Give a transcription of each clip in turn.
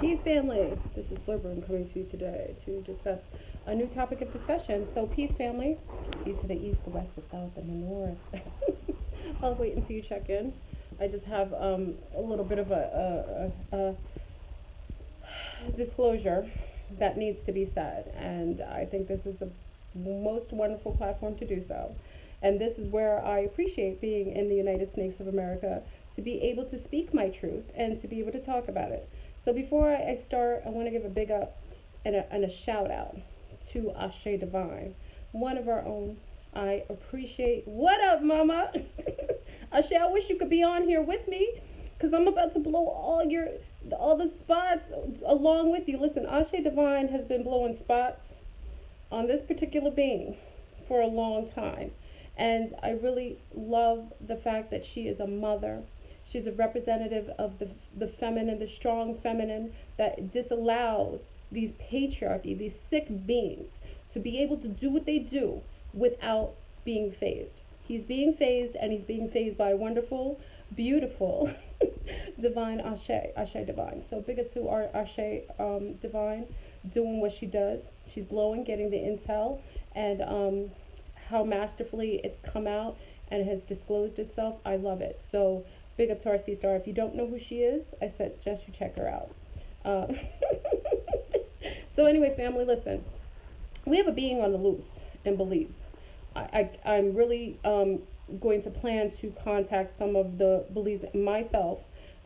Peace family, this is Flipper coming to you today to discuss a new topic of discussion. So peace family, peace to the east, the west, the south, and the north. I'll wait until you check in. I just have a little bit of a disclosure that needs to be said, and I think this is the most wonderful platform to do so. And this is where I appreciate being in the United States of America, to be able to speak my truth and to be able to talk about it. So before I start, I want to give a big up and a shout out to Ashe Divine, one of our own. I appreciate. What up, Mama? Ashe, I wish you could be on here with me, because I'm about to blow all the spots along with you. Listen, Ashe Divine has been blowing spots on this particular being for a long time. And I really love the fact that she is a mother. She's a representative of the feminine, the strong feminine that disallows these patriarchy, these sick beings, to be able to do what they do without being phased. He's being phased, and he's being phased by wonderful, beautiful, divine Ashe Divine. So big up to our Ashe Divine doing what she does. She's blowing, getting the intel, and how masterfully it's come out and has disclosed itself. I love it. So big up to our C-Star. If you don't know who she is, I suggest you check her out. So anyway, family, listen. We have a being on the loose in Belize. I'm really going to plan to contact some of the Belize myself,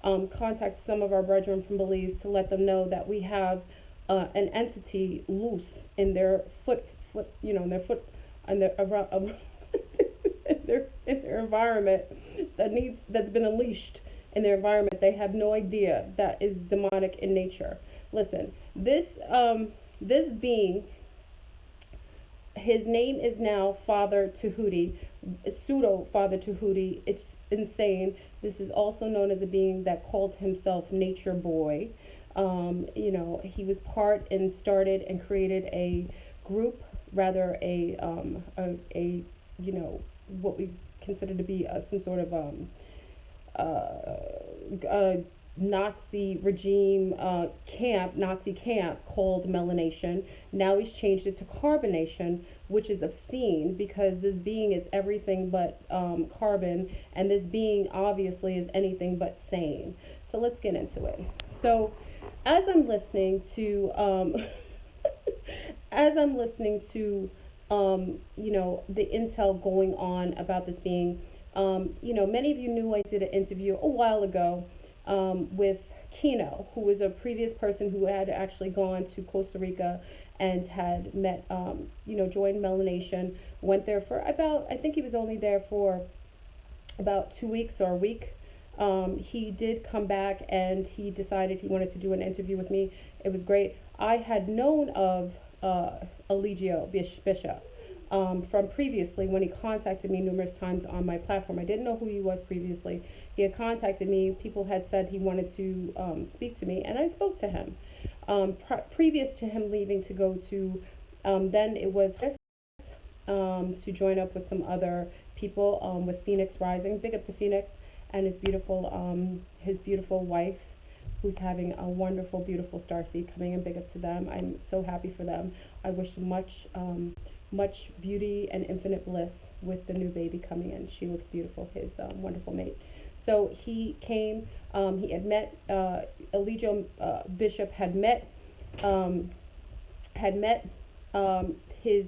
contact some of our brethren from Belize to let them know that we have an entity loose in their in their foot, in their in their environment that's been unleashed in their environment. They have no idea that is demonic in nature. Listen, this being, his name is now Father Tahuti, Pseudo Father Tahuti. It's insane. This is also known as a being that called himself NatureBOY. He was part and started and created a group, rather what we consider to be some sort of Nazi regime Nazi camp called Melenation. Now he's changed it to Carbonation, which is obscene because this being is everything but carbon, and this being obviously is anything but sane. So let's get into it. So as I'm listening to the intel going on about this being, many of you knew I did an interview a while ago with Kino, who was a previous person who had actually gone to Costa Rica and had met, joined Melenation, went there for about, I think he was only there for about 2 weeks or a week. He did come back and he decided he wanted to do an interview with me. It was great. I had known of Elegio Bishop from previously when he contacted me numerous times on my platform. I didn't know who he was previously. He had contacted me. People had said he wanted to speak to me, and I spoke to him. Previous to him leaving to go to, then it was to join up with some other people with Phoenix Rising. Big up to Phoenix and his beautiful wife, who's having a wonderful, beautiful starseed coming in. Big up to them. I'm so happy for them. I wish them much beauty and infinite bliss with the new baby coming in. She looks beautiful, his wonderful mate. So he came, he had met, Elegio Bishop had met his,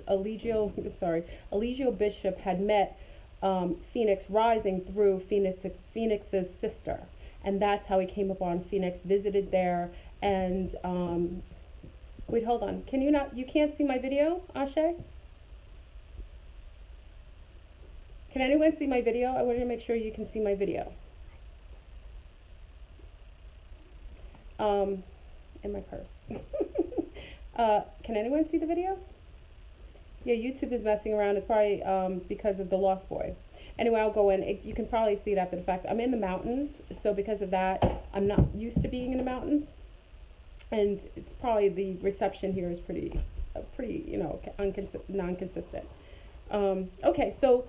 Elegio Bishop had met Phoenix Rising through Phoenix's sister. And that's how he came upon Phoenix, visited there, and wait, hold on. You can't see my video, Ashe? Can anyone see my video? I wanted to make sure you can see my video. In my purse. Can anyone see the video? Yeah, YouTube is messing around. It's probably because of the Lost Boy. Anyway, I'll go in. You can probably see it after the fact. I'm in the mountains, so because of that, I'm not used to being in the mountains. And it's probably the reception here is pretty non-consistent. Okay, so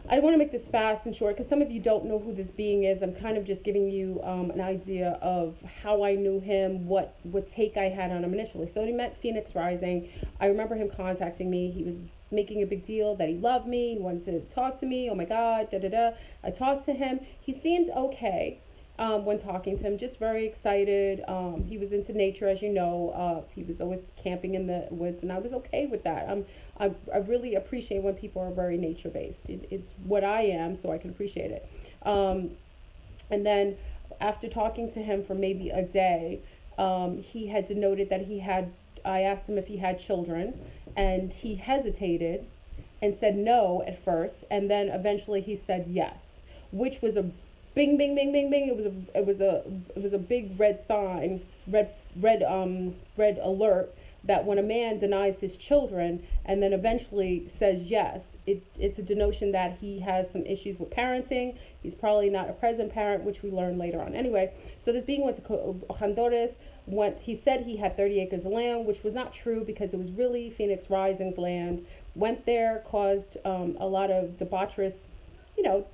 I want to make this fast and short because some of you don't know who this being is. I'm kind of just giving you an idea of how I knew him, what take I had on him initially. So when he met Phoenix Rising, I remember him contacting me. He was making a big deal that he loved me, he wanted to talk to me. Oh my God, da da da. I talked to him. He seemed okay. When talking to him, just very excited. He was into nature, as you know. He was always camping in the woods, and I was okay with that. I really appreciate when people are very nature based. It's what I am, so I can appreciate it. And then after talking to him for maybe a day, he had denoted that he had. I asked him if he had children, and he hesitated and said no at first, and then eventually he said yes, which was a bing, bing, bing, bing, bing. It was a big red sign, red alert that when a man denies his children and then eventually says yes, it's a denotion that he has some issues with parenting. He's probably not a present parent, which we learn later on. Anyway, so this being went to Honduras. He said he had 30 acres of land, which was not true because it was really Phoenix Rising's land. Went there, caused a lot of debaucherous,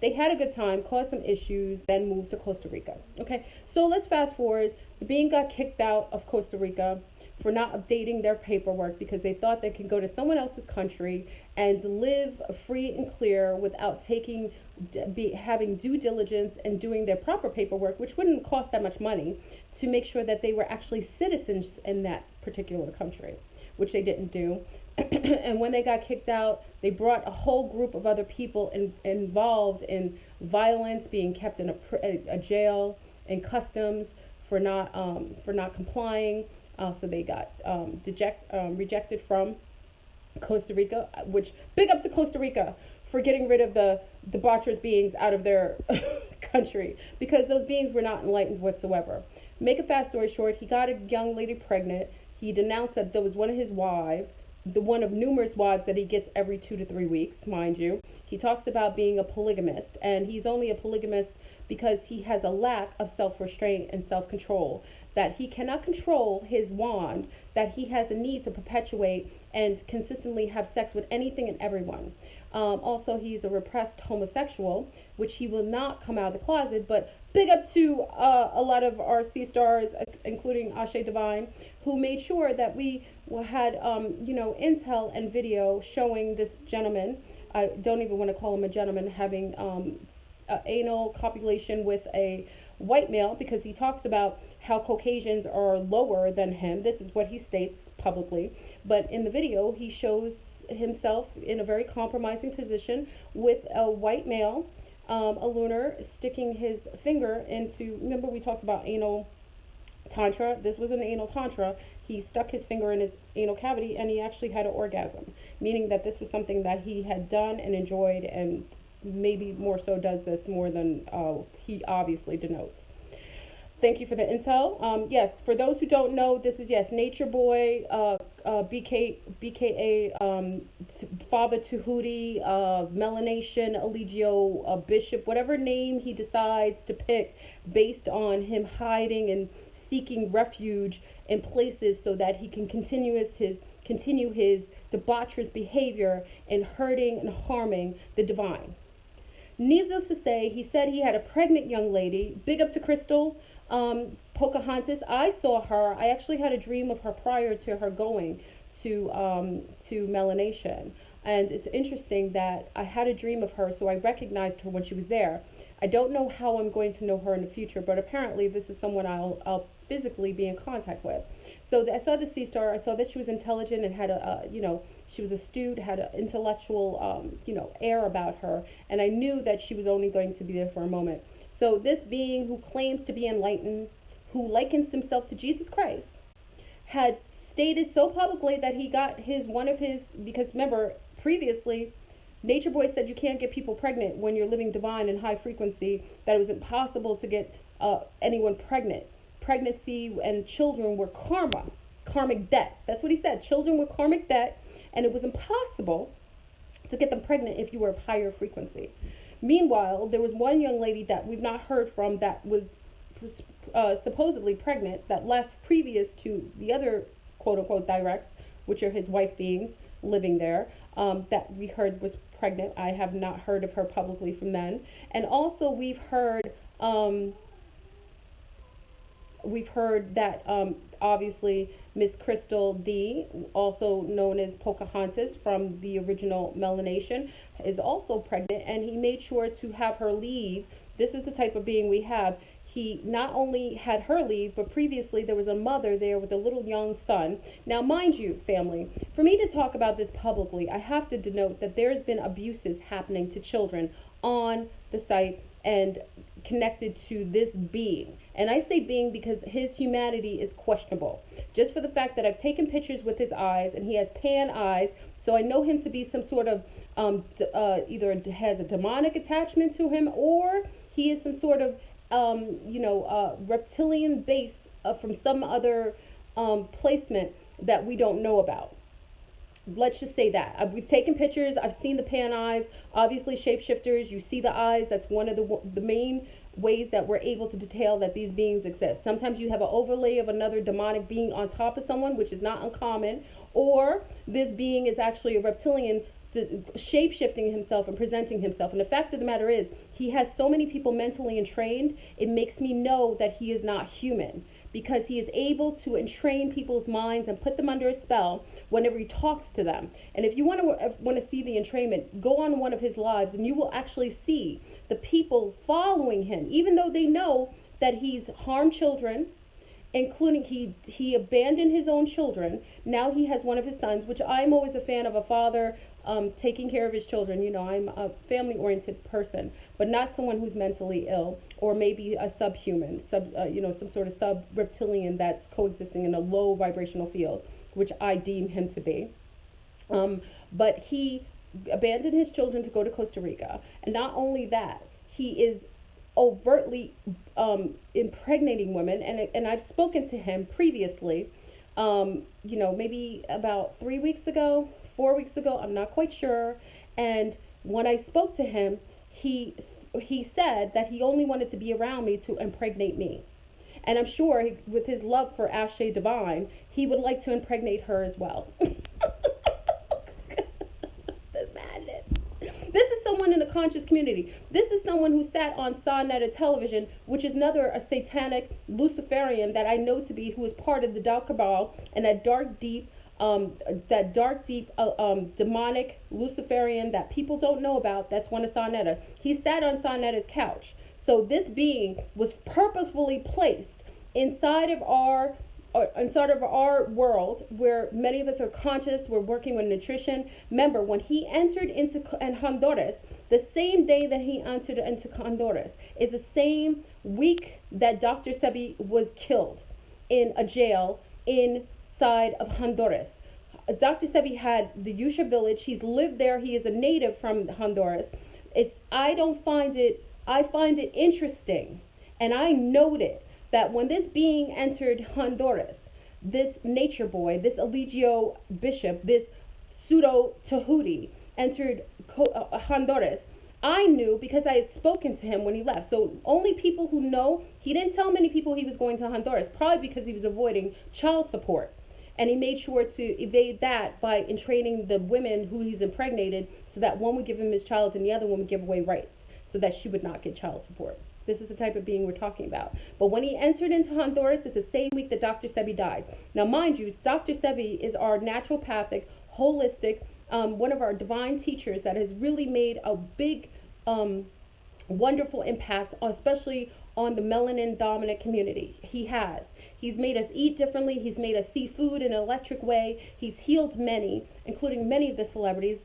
they had a good time, caused some issues, then moved to Costa Rica. Okay, so let's fast forward. The being got kicked out of Costa Rica for not updating their paperwork because they thought they could go to someone else's country and live free and clear without having due diligence and doing their proper paperwork, which wouldn't cost that much money, to make sure that they were actually citizens in that particular country, which they didn't do. And when they got kicked out, they brought a whole group of other people involved in violence, being kept in a jail, in customs for not complying. So they got rejected from Costa Rica, which big up to Costa Rica for getting rid of the debaucherous beings out of their country, because those beings were not enlightened whatsoever. Make a fast story short, he got a young lady pregnant. He denounced that there was one of his wives, the one of numerous wives that he gets every 2 to 3 weeks, mind you. He talks about being a polygamist, and he's only a polygamist because he has a lack of self-restraint and self-control, that he cannot control his wand, that he has a need to perpetuate and consistently have sex with anything and everyone. Also, he's a repressed homosexual, which he will not come out of the closet, but big up to a lot of our C-stars, including Ashe Divine, who made sure that we had, intel and video showing this gentleman, I don't even want to call him a gentleman, having anal copulation with a white male, because he talks about how Caucasians are lower than him. This is what he states publicly. But in the video, he shows himself in a very compromising position with a white male, a lunar, sticking his finger into, remember we talked about anal tantra? This was an anal tantra. He stuck his finger in his anal cavity and he actually had an orgasm, meaning that this was something that he had done and enjoyed, and maybe more so does this more than he obviously denotes. Thank you for the intel. Yes, for those who don't know, this is, yes, NatureBOY, BKA, Father Tahuti, Melenation, Elegio, Bishop, whatever name he decides to pick based on him hiding and seeking refuge in places so that he can continue his debaucherous behavior in hurting and harming the divine. Needless to say, he said he had a pregnant young lady. Big up to Crystal. Pocahontas, I saw her. I actually had a dream of her prior to her going to Melenation, and it's interesting that I had a dream of her, so I recognized her when she was there. I don't know how I'm going to know her in the future, but apparently this is someone I'll physically be in contact with. So I saw the sea star. I saw that she was intelligent and had she was astute, had an intellectual air about her, and I knew that she was only going to be there for a moment. So this being who claims to be enlightened, who likens himself to Jesus Christ, had stated so publicly that he got because remember, previously, NatureBOY said you can't get people pregnant when you're living divine and high frequency, that it was impossible to get anyone pregnant. Pregnancy and children were karmic debt. That's what he said. Children were karmic debt, and it was impossible to get them pregnant if you were of higher frequency. Meanwhile, there was one young lady that we've not heard from that was supposedly pregnant, that left previous to the other quote-unquote directs, which are his wife beings living there, that we heard was pregnant. I have not heard of her publicly from then. And also um, we've heard that obviously Miss Crystal D, also known as Pocahontas from the original Melenation, is also pregnant, and he made sure to have her leave. This is the type of being we have. He not only had her leave, but previously there was a mother there with a little young son. Now, mind you, family, for me to talk about this publicly, I have to denote that there's been abuses happening to children on the site and connected to this being. And I say being because his humanity is questionable. Just for the fact that I've taken pictures with his eyes, and he has pan eyes, so I know him to be some sort of either has a demonic attachment to him, or he is some sort of reptilian base from some other placement that we don't know about. Let's just say that. We've taken pictures. I've seen the pan eyes. Obviously, shapeshifters, you see the eyes. That's one of the main ways that we're able to detail that these beings exist. Sometimes you have an overlay of another demonic being on top of someone, which is not uncommon, or this being is actually a reptilian shape-shifting himself and presenting himself. And the fact of the matter is, he has so many people mentally entrained, it makes me know that he is not human, because he is able to entrain people's minds and put them under a spell whenever he talks to them. And if you want to see the entrainment, go on one of his lives and you will actually see the people following him, even though they know that he's harmed children, including he abandoned his own children. Now he has one of his sons, which I'm always a fan of a father taking care of his children. You know, I'm a family-oriented person, but not someone who's mentally ill, or maybe a subhuman, some sort of sub-reptilian that's coexisting in a low vibrational field, which I deem him to be. But he abandoned his children to go to Costa Rica, and not only that, he is overtly impregnating women, and I've spoken to him previously, maybe about 3 weeks ago, 4 weeks ago, I'm not quite sure. And when I spoke to him, he said that he only wanted to be around me to impregnate me. And I'm sure with his love for Ashe Divine, he would like to impregnate her as well. The madness. This is someone in the conscious community. This is someone who sat on Sonetta television, which is a satanic Luciferian that I know to be, who is part of the dark cabal and that dark deep demonic Luciferian that people don't know about. That's one of Sonetta. He sat on Sonetta's couch. So this being was purposefully placed inside of our world, where many of us are conscious. We're working with nutrition. Remember, when he entered into Honduras, the same day that he entered into Honduras is the same week that Dr. Sebi was killed in a jail inside of Honduras. Dr. Sebi had the Yusha village. He's lived there. He is a native from Honduras. I find it interesting, and I noted that when this being entered Honduras, this NatureBOY, this Elegio bishop, this Pseudo Tahuti entered Honduras, I knew because I had spoken to him when he left. So only people who know, he didn't tell many people he was going to Honduras, probably because he was avoiding child support. And he made sure to evade that by entraining the women who he's impregnated, so that one would give him his child and the other one would give away rights, so that she would not get child support. This is the type of being we're talking about. But when he entered into Honduras, it's the same week that Dr. Sebi died. Now, mind you, Dr. Sebi is our naturopathic, holistic, one of our divine teachers that has really made a big, wonderful impact, especially on the melanin dominant community. He's made us eat differently. He's made us see food in an electric way. He's healed many, including many of the celebrities.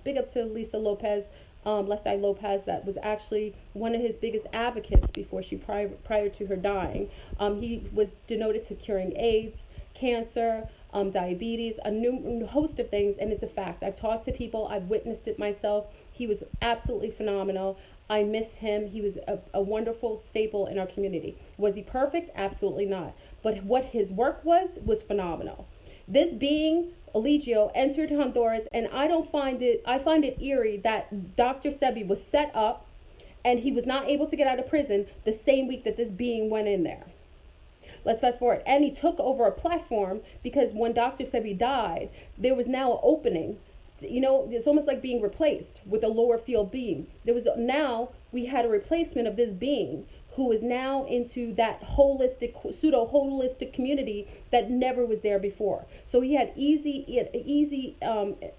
Big up to Lisa Lopez, Left Eye Lopez, that was actually one of his biggest advocates before she prior to her dying. He was denoted to curing AIDS, cancer, diabetes, a host of things, and it's a fact. I've talked to people. I've witnessed it myself. He was absolutely phenomenal. I miss him. He was a wonderful staple in our community. Was he perfect? Absolutely not. But what his work was phenomenal. This being, Elegio, entered Honduras, and I find it eerie that Dr. Sebi was set up and he was not able to get out of prison the same week that this being went in there. Let's fast forward. And he took over a platform because when Dr. Sebi died, there was now an opening you know, it's almost like being replaced with a lower field being. Now we had a replacement of this being who is now into that holistic, pseudo holistic community that never was there before. So he had easy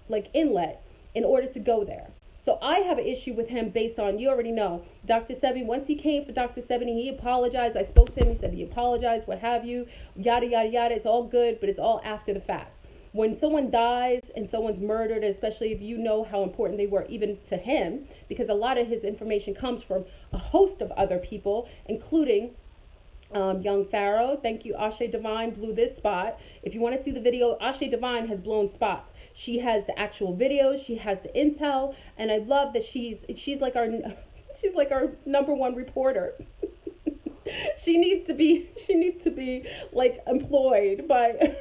like inlet in order to go there. So I have an issue with him based on, you already know, Dr. Sebi, once he came for Dr. Sebi, he apologized. I spoke to him, he said he apologized, what have you, yada, yada, yada. It's all good, but it's all after the fact. When someone dies and someone's murdered, especially if you know how important they were even to him, because a lot of his information comes from a host of other people, including Young Pharaoh. Thank you, Ashe Divine blew this spot. If you want to see the video, Ashe Divine has blown spots. She has the actual videos, she has the intel, and I love that she's like our number one reporter. she needs to be like employed by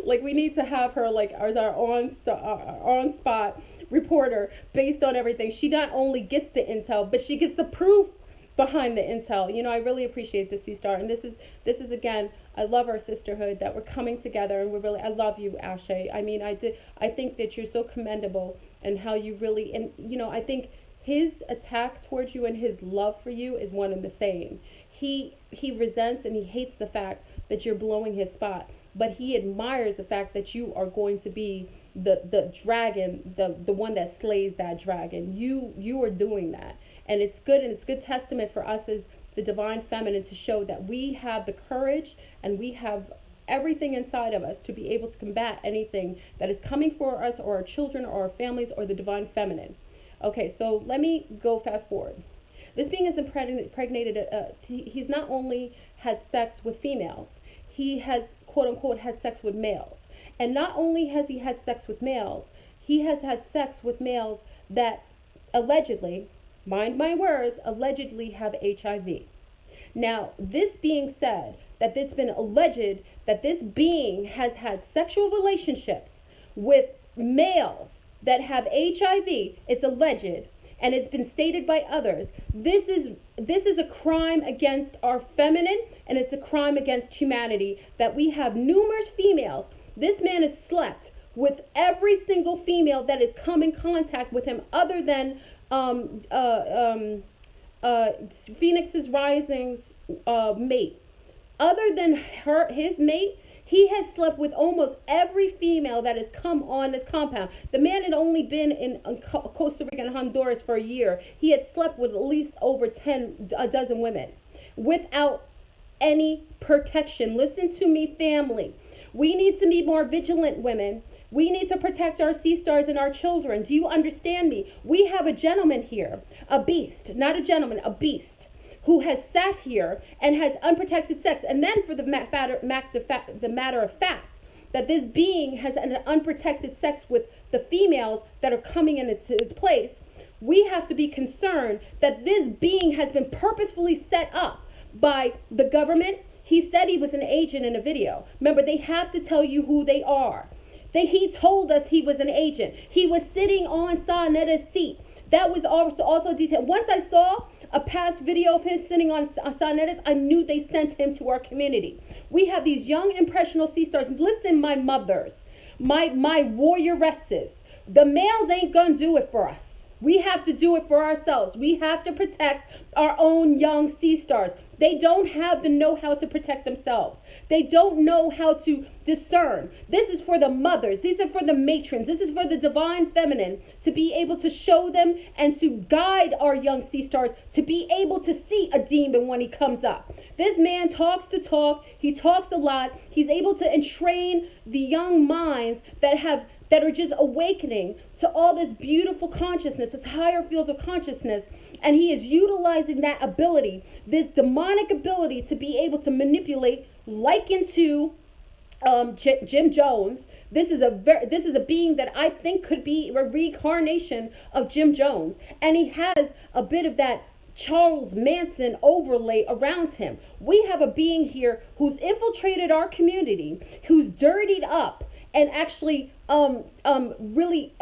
like we need to have her like as our on spot reporter based on everything. She not only gets the intel, but she gets the proof behind the intel. You know, I really appreciate this, C-Star, and this is again, I love our sisterhood, that we're coming together, and I love you, Ashe. I mean, I think that you're so commendable, and how you really, and you know, I think his attack towards you and his love for you is one and the same. He resents and he hates the fact that you're blowing his spot, but he admires the fact that you are going to be the dragon, the one that slays that dragon. You are doing that. And it's good, and it's good testament for us as the divine feminine to show that we have the courage and we have everything inside of us to be able to combat anything that is coming for us or our children or our families or the divine feminine. Okay, so let me go fast forward. This being is impregnated, he's not only had sex with females, he has quote unquote had sex with males. And not only has he had sex with males, he has had sex with males that allegedly, mind my words, allegedly have HIV. Now, this being said, that it's been alleged that this being has had sexual relationships with males that have HIV, it's alleged, and it's been stated by others. This is a crime against our feminine, and it's a crime against humanity, that we have numerous females. This man has slept with every single female that has come in contact with him, other than Phoenix's Rising's mate. Other than his mate, he has slept with almost every female that has come on this compound. The man had only been in Costa Rica and Honduras for a year. He had slept with at least over a dozen women without any protection. Listen to me, family. We need to be more vigilant, women. We need to protect our sea stars and our children. Do you understand me? We have a gentleman here, a beast, not a gentleman, a beast, who has sat here and has unprotected sex. And then for the matter of fact, that this being has an unprotected sex with the females that are coming in his place, we have to be concerned that this being has been purposefully set up by the government. He said he was an agent in a video. Remember, they have to tell you who they are. He told us he was an agent. He was sitting on Sanetta's seat. That was also detailed. Once I saw a past video of him sitting on Sanetta's, I knew they sent him to our community. We have these young impressionable sea stars. Listen, my mothers, my warrioresses. The males ain't gonna do it for us. We have to do it for ourselves. We have to protect our own young sea stars. They don't have the know-how to protect themselves. They don't know how to discern. This is for the mothers. These are for the matrons. This is for the divine feminine to be able to show them and to guide our young sea stars to be able to see a demon when he comes up. This man talks the talk. He talks a lot. He's able to entrain the young minds that are just awakening to all this beautiful consciousness, this higher field of consciousness. And he is utilizing that ability, this demonic ability, to be able to manipulate, likened to Jim Jones. This is a being that I think could be a reincarnation of Jim Jones, and he has a bit of that Charles Manson overlay around him. We have a being here who's infiltrated our community, who's dirtied up, and actually really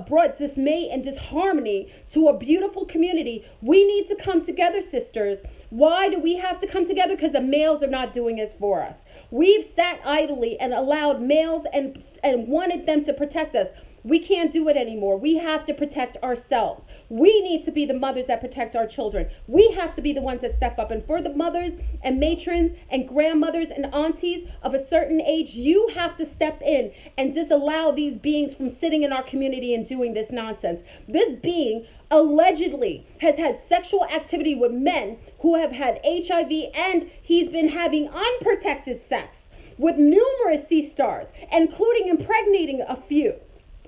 brought dismay and disharmony to a beautiful community. We need to come together, sisters. Why do we have to come together? Because the males are not doing it for us. We've sat idly and allowed males and wanted them to protect us. We can't do it anymore. We have to protect ourselves. We need to be the mothers that protect our children. We have to be the ones that step up. And for the mothers and matrons and grandmothers and aunties of a certain age, you have to step in and disallow these beings from sitting in our community and doing this nonsense. This being allegedly has had sexual activity with men who have had HIV, and he's been having unprotected sex with numerous sea stars, including impregnating a few,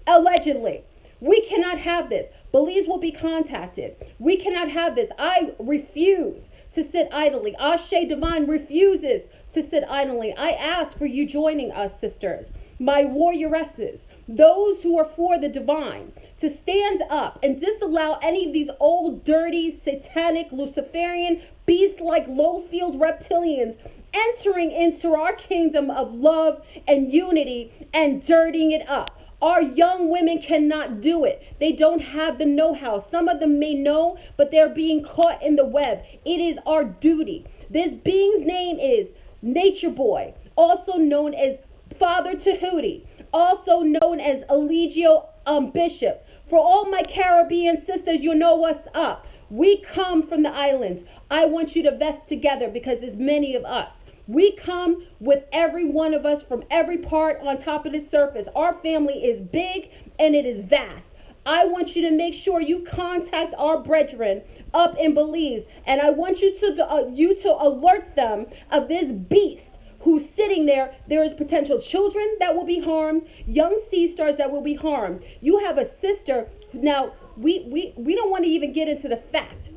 allegedly. We cannot have this. Belize will be contacted. We cannot have this. I refuse to sit idly. Ashe Divine refuses to sit idly. I ask for you joining us, sisters, my warrioresses, those who are for the divine, to stand up and disallow any of these old, dirty, satanic, Luciferian, beast-like, low-field reptilians entering into our kingdom of love and unity and dirtying it up. Our young women cannot do it. They don't have the know-how. Some of them may know, but they're being caught in the web. It is our duty. This being's name is NatureBOY, also known as Father Tahuti, also known as Elegio Bishop. For all my Caribbean sisters, you know what's up. We come from the islands. I want you to vest together because there's many of us. We come with every one of us from every part on top of the surface. Our family is big and it is vast. I want you to make sure you contact our brethren up in Belize, and I want you to alert them of this beast who's sitting there. There is potential children that will be harmed, young sea stars that will be harmed. You have a sister. Now, we don't want to even get into the fact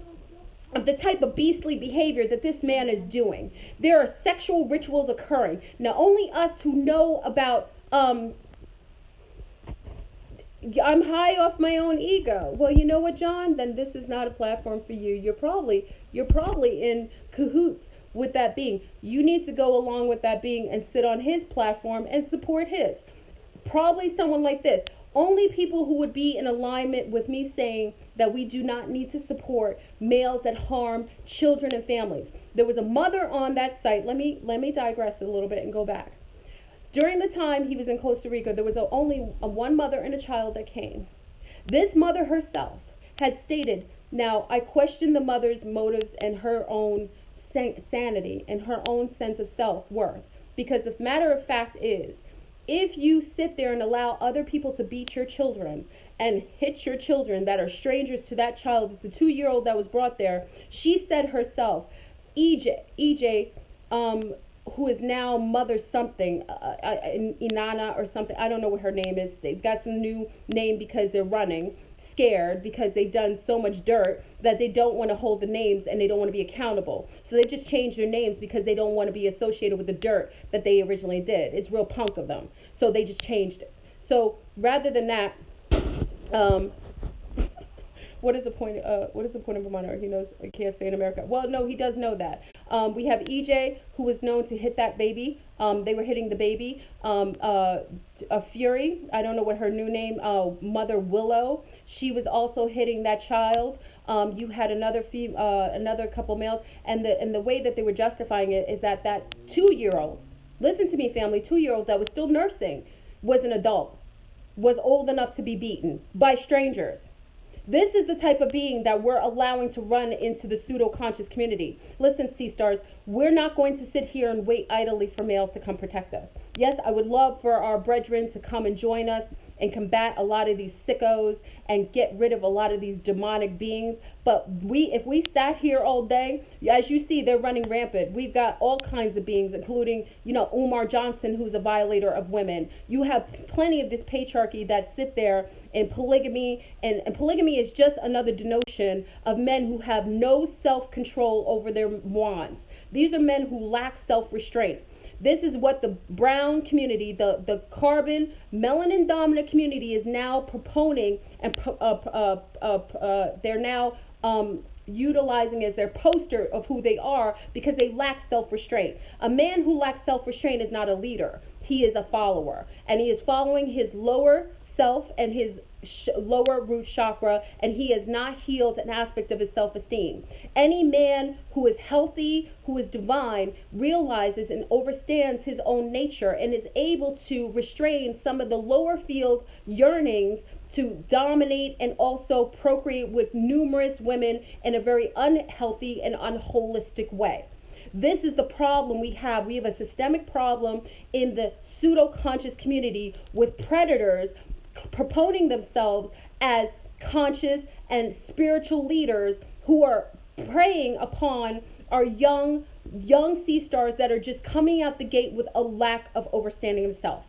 of the type of beastly behavior that this man is doing. There are sexual rituals occurring. Now, only us who know about, I'm high off my own ego. Well, you know what, John? Then this is not a platform for you. You're probably in cahoots with that being. You need to go along with that being and sit on his platform and support his. Probably someone like this. Only people who would be in alignment with me saying that we do not need to support males that harm children and families. There was a mother on that site. Let me digress a little bit and go back. During the time he was in Costa Rica, there was only one mother and a child that came. This mother herself had stated, now I question the mother's motives and her own sanity and her own sense of self-worth, because the matter of fact is, if you sit there and allow other people to beat your children and hit your children that are strangers to that child, it's a 2-year-old that was brought there, she said herself, EJ, who is now mother something, Inanna or something, I don't know what her name is. They've got some new name because they're running, scared because they've done so much dirt that they don't want to hold the names and they don't want to be accountable. So they just changed their names because they don't want to be associated with the dirt that they originally did. It's real punk of them. So they just changed it. So rather than that, what is the point of Vermont? He knows he can't stay in America. Well, no, he does know that. We have EJ, who was known to hit that baby. They were hitting the baby. A Fury, I don't know what her new name, Mother Willow, she was also hitting that child. You had another couple males, and the way that they were justifying it is that 2-year-old, listen to me, family, 2-year-old that was still nursing, was an adult, was old enough to be beaten by strangers. This is the type of being that we're allowing to run into the pseudo-conscious community. Listen, Sea Stars, we're not going to sit here and wait idly for males to come protect us. Yes, I would love for our brethren to come and join us and combat a lot of these sickos and get rid of a lot of these demonic beings. But if we sat here all day, as you see, they're running rampant. We've got all kinds of beings, including, Umar Johnson, who's a violator of women. You have plenty of this patriarchy that sit there in polygamy, and polygamy is just another denotion of men who have no self-control over their wands. These are men who lack self-restraint. This is what the brown community, the carbon, melanin dominant community is now proponing, and they're now utilizing as their poster of who they are, because they lack self-restraint. A man who lacks self-restraint is not a leader. He is a follower, and he is following his lower self and his lower root chakra, and he has not healed an aspect of his self-esteem. Any man who is healthy, who is divine, realizes and understands his own nature and is able to restrain some of the lower field yearnings to dominate and also procreate with numerous women in a very unhealthy and unholistic way. This is the problem we have. We have a systemic problem in the pseudo-conscious community with predators proponing themselves as conscious and spiritual leaders who are preying upon our young sea stars that are just coming out the gate with a lack of understanding of self.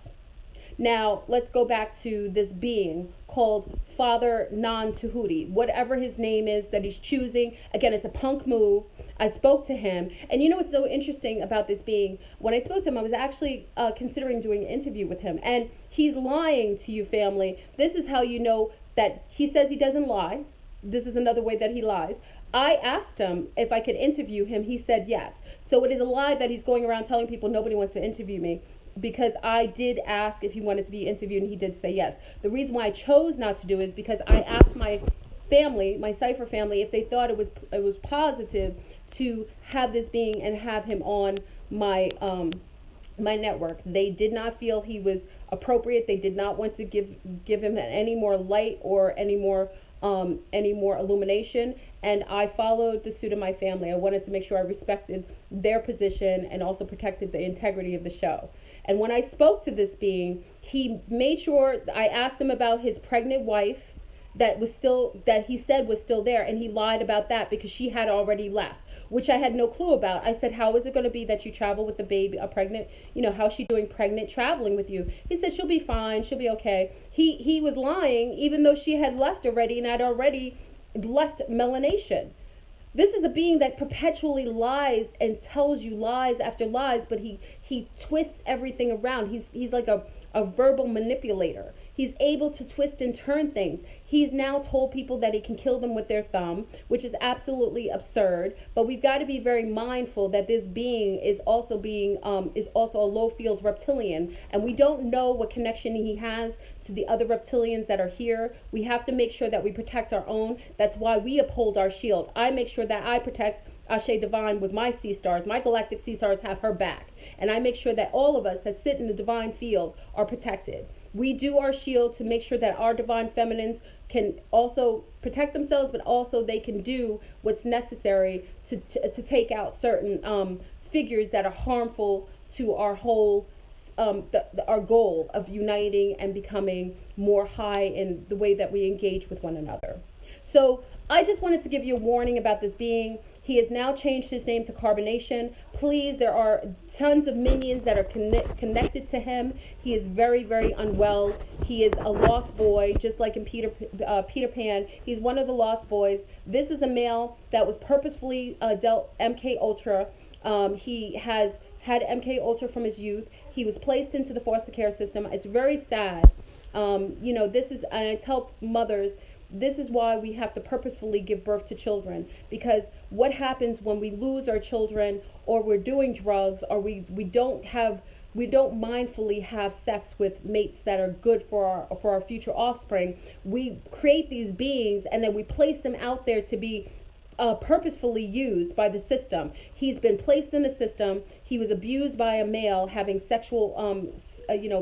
Now, let's go back to this being called Father Non-Tahuti, whatever his name is that he's choosing. Again, it's a punk move. I spoke to him, and you know what's so interesting about this being? When I spoke to him, I was actually considering doing an interview with him, and he's lying to you, family. This is how you know that he says he doesn't lie. This is another way that he lies. I asked him if I could interview him. He said yes. So it is a lie that he's going around telling people nobody wants to interview me, because I did ask if he wanted to be interviewed, and he did say yes. The reason why I chose not to do is because I asked my family, my Cypher family, if they thought it was positive to have this being and have him on my my network. They did not feel he was appropriate. They did not want to give him any more light or any more illumination. And I followed the suit of my family. I wanted to make sure I respected their position and also protected the integrity of the show. And when I spoke to this being, he made sure I asked him about his pregnant wife that he said was still there, and he lied about that because she had already left, which I had no clue about. I said, how is it going to be that you travel with the baby, a pregnant, how's she doing pregnant traveling with you? He said, she'll be fine, she'll be okay. He was lying, even though she had left already and had already left Melenation. This is a being that perpetually lies and tells you lies after lies, but he twists everything around. He's like a verbal manipulator. He's able to twist and turn things. He's now told people that he can kill them with their thumb, which is absolutely absurd. But we've got to be very mindful that this being is also a low field reptilian, and we don't know what connection he has to the other reptilians that are here. We have to make sure that we protect our own. That's why we uphold our shield. I make sure that I protect Ashe Divine with my sea stars. My galactic sea stars have her back, and I make sure that all of us that sit in the divine field are protected. We do our shield to make sure that our divine feminines can also protect themselves, but also they can do what's necessary to take out certain figures that are harmful to our whole our goal of uniting and becoming more high in the way that we engage with one another. So I just wanted to give you a warning about this being. He has now changed his name to Carbonation. Please, there are tons of minions that are connected to him. He is very, very unwell. He is a lost boy, just like in Peter Pan. He's one of the lost boys. This is a male that was purposefully dealt MK Ultra. He has had MK Ultra from his youth. He was placed into the foster care system. It's very sad. This is, and I tell mothers, this is why we have to purposefully give birth to children, because what happens when we lose our children, or we're doing drugs, or we don't mindfully have sex with mates that are good for our future offspring. We create these beings and then we place them out there to be purposefully used by the system. He's been placed in the system. He was abused by a male, having sexual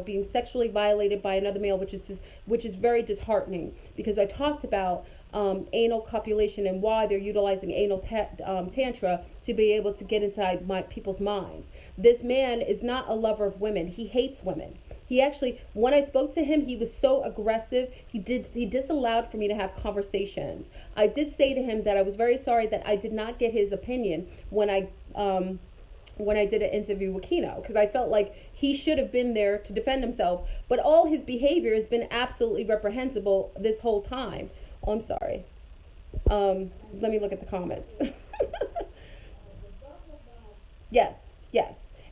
being sexually violated by another male, which is very disheartening, because I talked about anal copulation and why they're utilizing anal tantra to be able to get inside people's minds. This man is not a lover of women. He hates women. He actually, when I spoke to him, he was so aggressive. He disallowed for me to have conversations. I did say to him that I was very sorry that I did not get his opinion when I did an interview with Kino, because I felt like he should have been there to defend himself. But all his behavior has been absolutely reprehensible this whole time. Oh, I'm sorry. Let me look at the comments. Yes.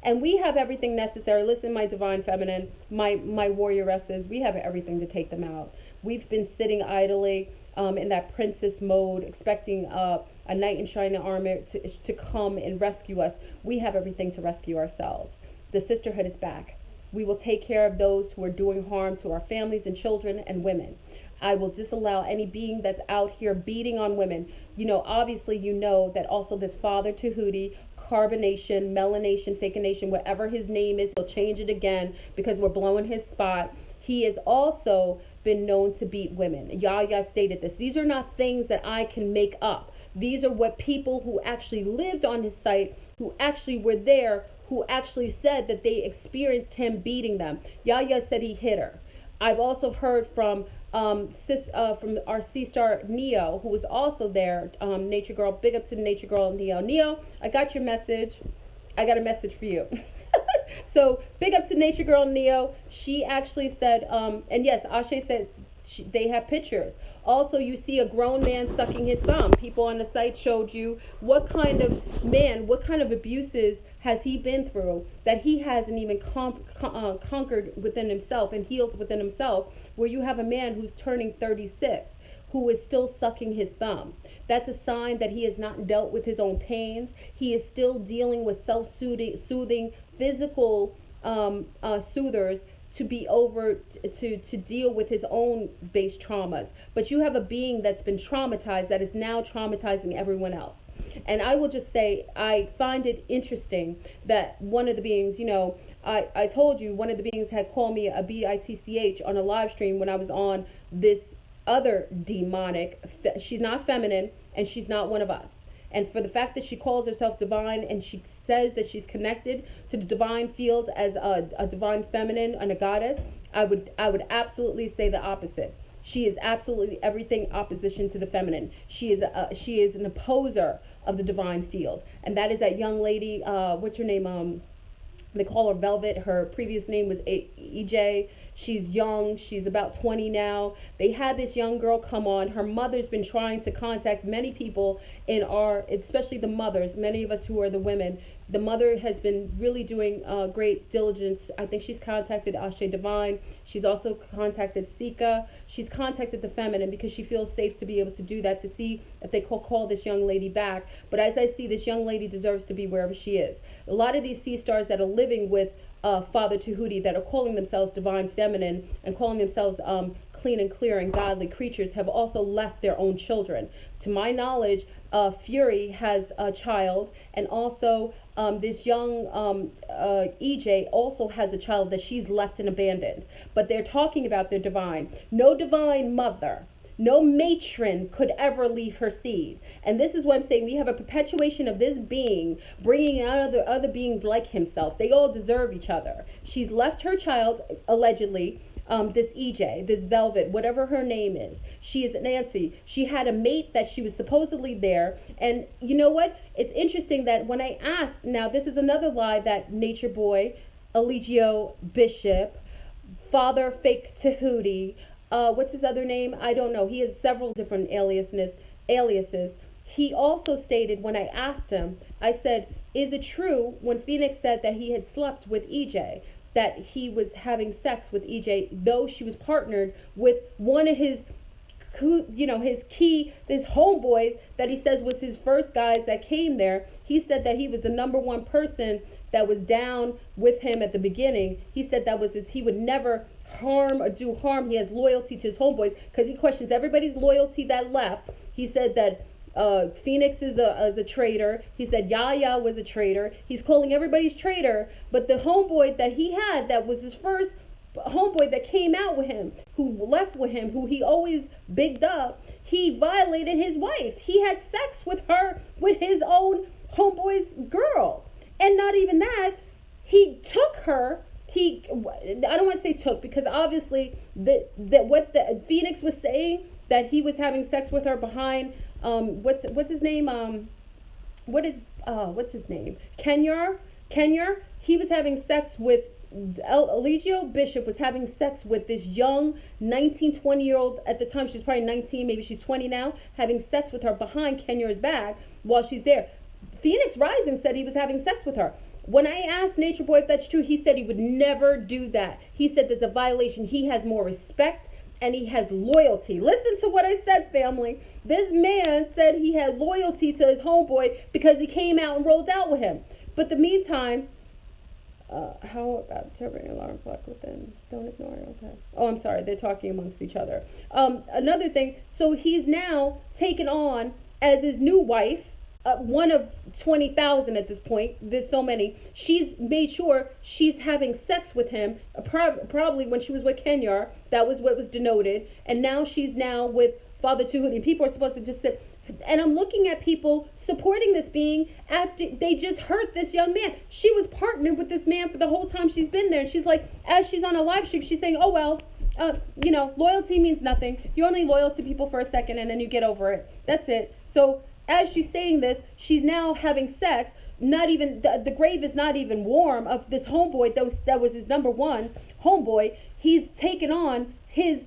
And we have everything necessary. Listen, my divine feminine, my warrioresses, we have everything to take them out. We've been sitting idly in that princess mode, expecting a knight in shining armor to come and rescue us. We have everything to rescue ourselves. The sisterhood is back. We will take care of those who are doing harm to our families and children and women. I will disallow any being that's out here beating on women. You know, obviously, you know that also this Father Tahuti, Carbonation, Melenation, Fakenation, whatever his name is, he'll change it again because we're blowing his spot. He has also been known to beat women. Yaya stated this. These are not things that I can make up. These are what people who actually lived on his site, who actually were there, who actually said that they experienced him beating them. Yaya said he hit her. I've also heard from from our C-Star Neo, who was also there, Nature Girl. Big up to the Nature Girl, Neo. Neo, I got your message. I got a message for you. So big up to Nature Girl Neo. She actually said, and yes, Ashe said they have pictures. Also, you see a grown man sucking his thumb. People on the site showed you what kind of man, what kind of abuses has he been through that he hasn't even conquered within himself and healed within himself, where you have a man who's turning 36 who is still sucking his thumb. That's a sign that he has not dealt with his own pains. He is still dealing with self-soothing physical soothers to be over to deal with his own base traumas. But you have a being that's been traumatized that is now traumatizing everyone else. And I will just say, I find it interesting that one of the beings, you know, I told you one of the beings had called me a bitch on a live stream when I was on this other demonic. She's not feminine and she's not one of us. And for the fact that she calls herself divine and she says that she's connected to the divine field as a divine feminine and a goddess, I would absolutely say the opposite. She is absolutely everything opposition to the feminine. She is an opposer of the divine field. And that is that young lady, what's her name? They call her Velvet. Her previous name was EJ. She's young. She's about 20 now. They had this young girl come on. Her mother's been trying to contact many people in our, especially the mothers, many of us who are the women. The mother has been really doing great diligence. I think she's contacted Ashe Divine. She's also contacted Sika. She's contacted the feminine because she feels safe to be able to do that, to see if they call this young lady back. But as I see, this young lady deserves to be wherever she is. A lot of these sea stars that are living with Father Tahuti, that are calling themselves divine feminine and calling themselves clean and clear and godly creatures, have also left their own children. To my knowledge, Fury has a child, and also this young EJ also has a child that she's left and abandoned. But they're talking about their divine. No divine mother, no matron could ever leave her seed. And this is what I'm saying. We have a perpetuation of this being bringing out other beings like himself. They all deserve each other. She's left her child, allegedly, this EJ, this Velvet, whatever her name is. She is Nancy. She had a mate that she was supposedly there. And you know what? It's interesting that when I asked, now this is another lie that NatureBOY, Elegio Bishop, Father Fake Tahuti, what's his other name? I don't know. He has several different aliases. He also stated, when I asked him, I said, is it true when Phoenix said that he had slept with EJ, that he was having sex with EJ, though she was partnered with one of his, you know, his homeboys that he says was his first guys that came there. He said that he was the #1 person that was down with him at the beginning. He said that was he would never harm or do harm. He has loyalty to his homeboys because he questions everybody's loyalty that left. He said that Phoenix is a traitor. He said Yaya was a traitor. He's calling everybody's traitor. But the homeboy that he had, that was his first homeboy that came out with him, who left with him, who he always bigged up, he violated his wife. He had sex with her, with his own homeboy's girl. And not even that, he took her. I don't want to say took, because obviously that what the Phoenix was saying, that he was having sex with her behind what's his name? What's his name? Kenya. He was having sex with Elegio Bishop was having sex with this young 19, 20-year-old. At the time, she was probably 19, maybe she's 20 now, having sex with her behind Kenya's back while she's there. Phoenix Rising said he was having sex with her. When I asked NatureBOY if that's true, he said he would never do that. He said there's a violation. He has more respect and he has loyalty. Listen to what I said, family. This man said he had loyalty to his homeboy because he came out and rolled out with him. But the meantime, How about triggering alarm clock within? Don't ignore it. Okay. Oh, I'm sorry. They're talking amongst each other. Another thing. So he's now taken on as his new wife, one of 20,000 at this point. There's so many. She's made sure she's having sex with him. Probably when she was with Kenya, that was what was denoted. And now she's now with Father Tahuti. People are supposed to just sit. And I'm looking at people supporting this being after they just hurt this young man. She was partnered with this man for the whole time she's been there. And she's like, as she's on a live stream, she's saying, oh, well, loyalty means nothing. You're only loyal to people for a second and then you get over it. That's it. So as she's saying this, she's now having sex. Not even, the grave is not even warm of this homeboy that was his number one homeboy. He's taken on his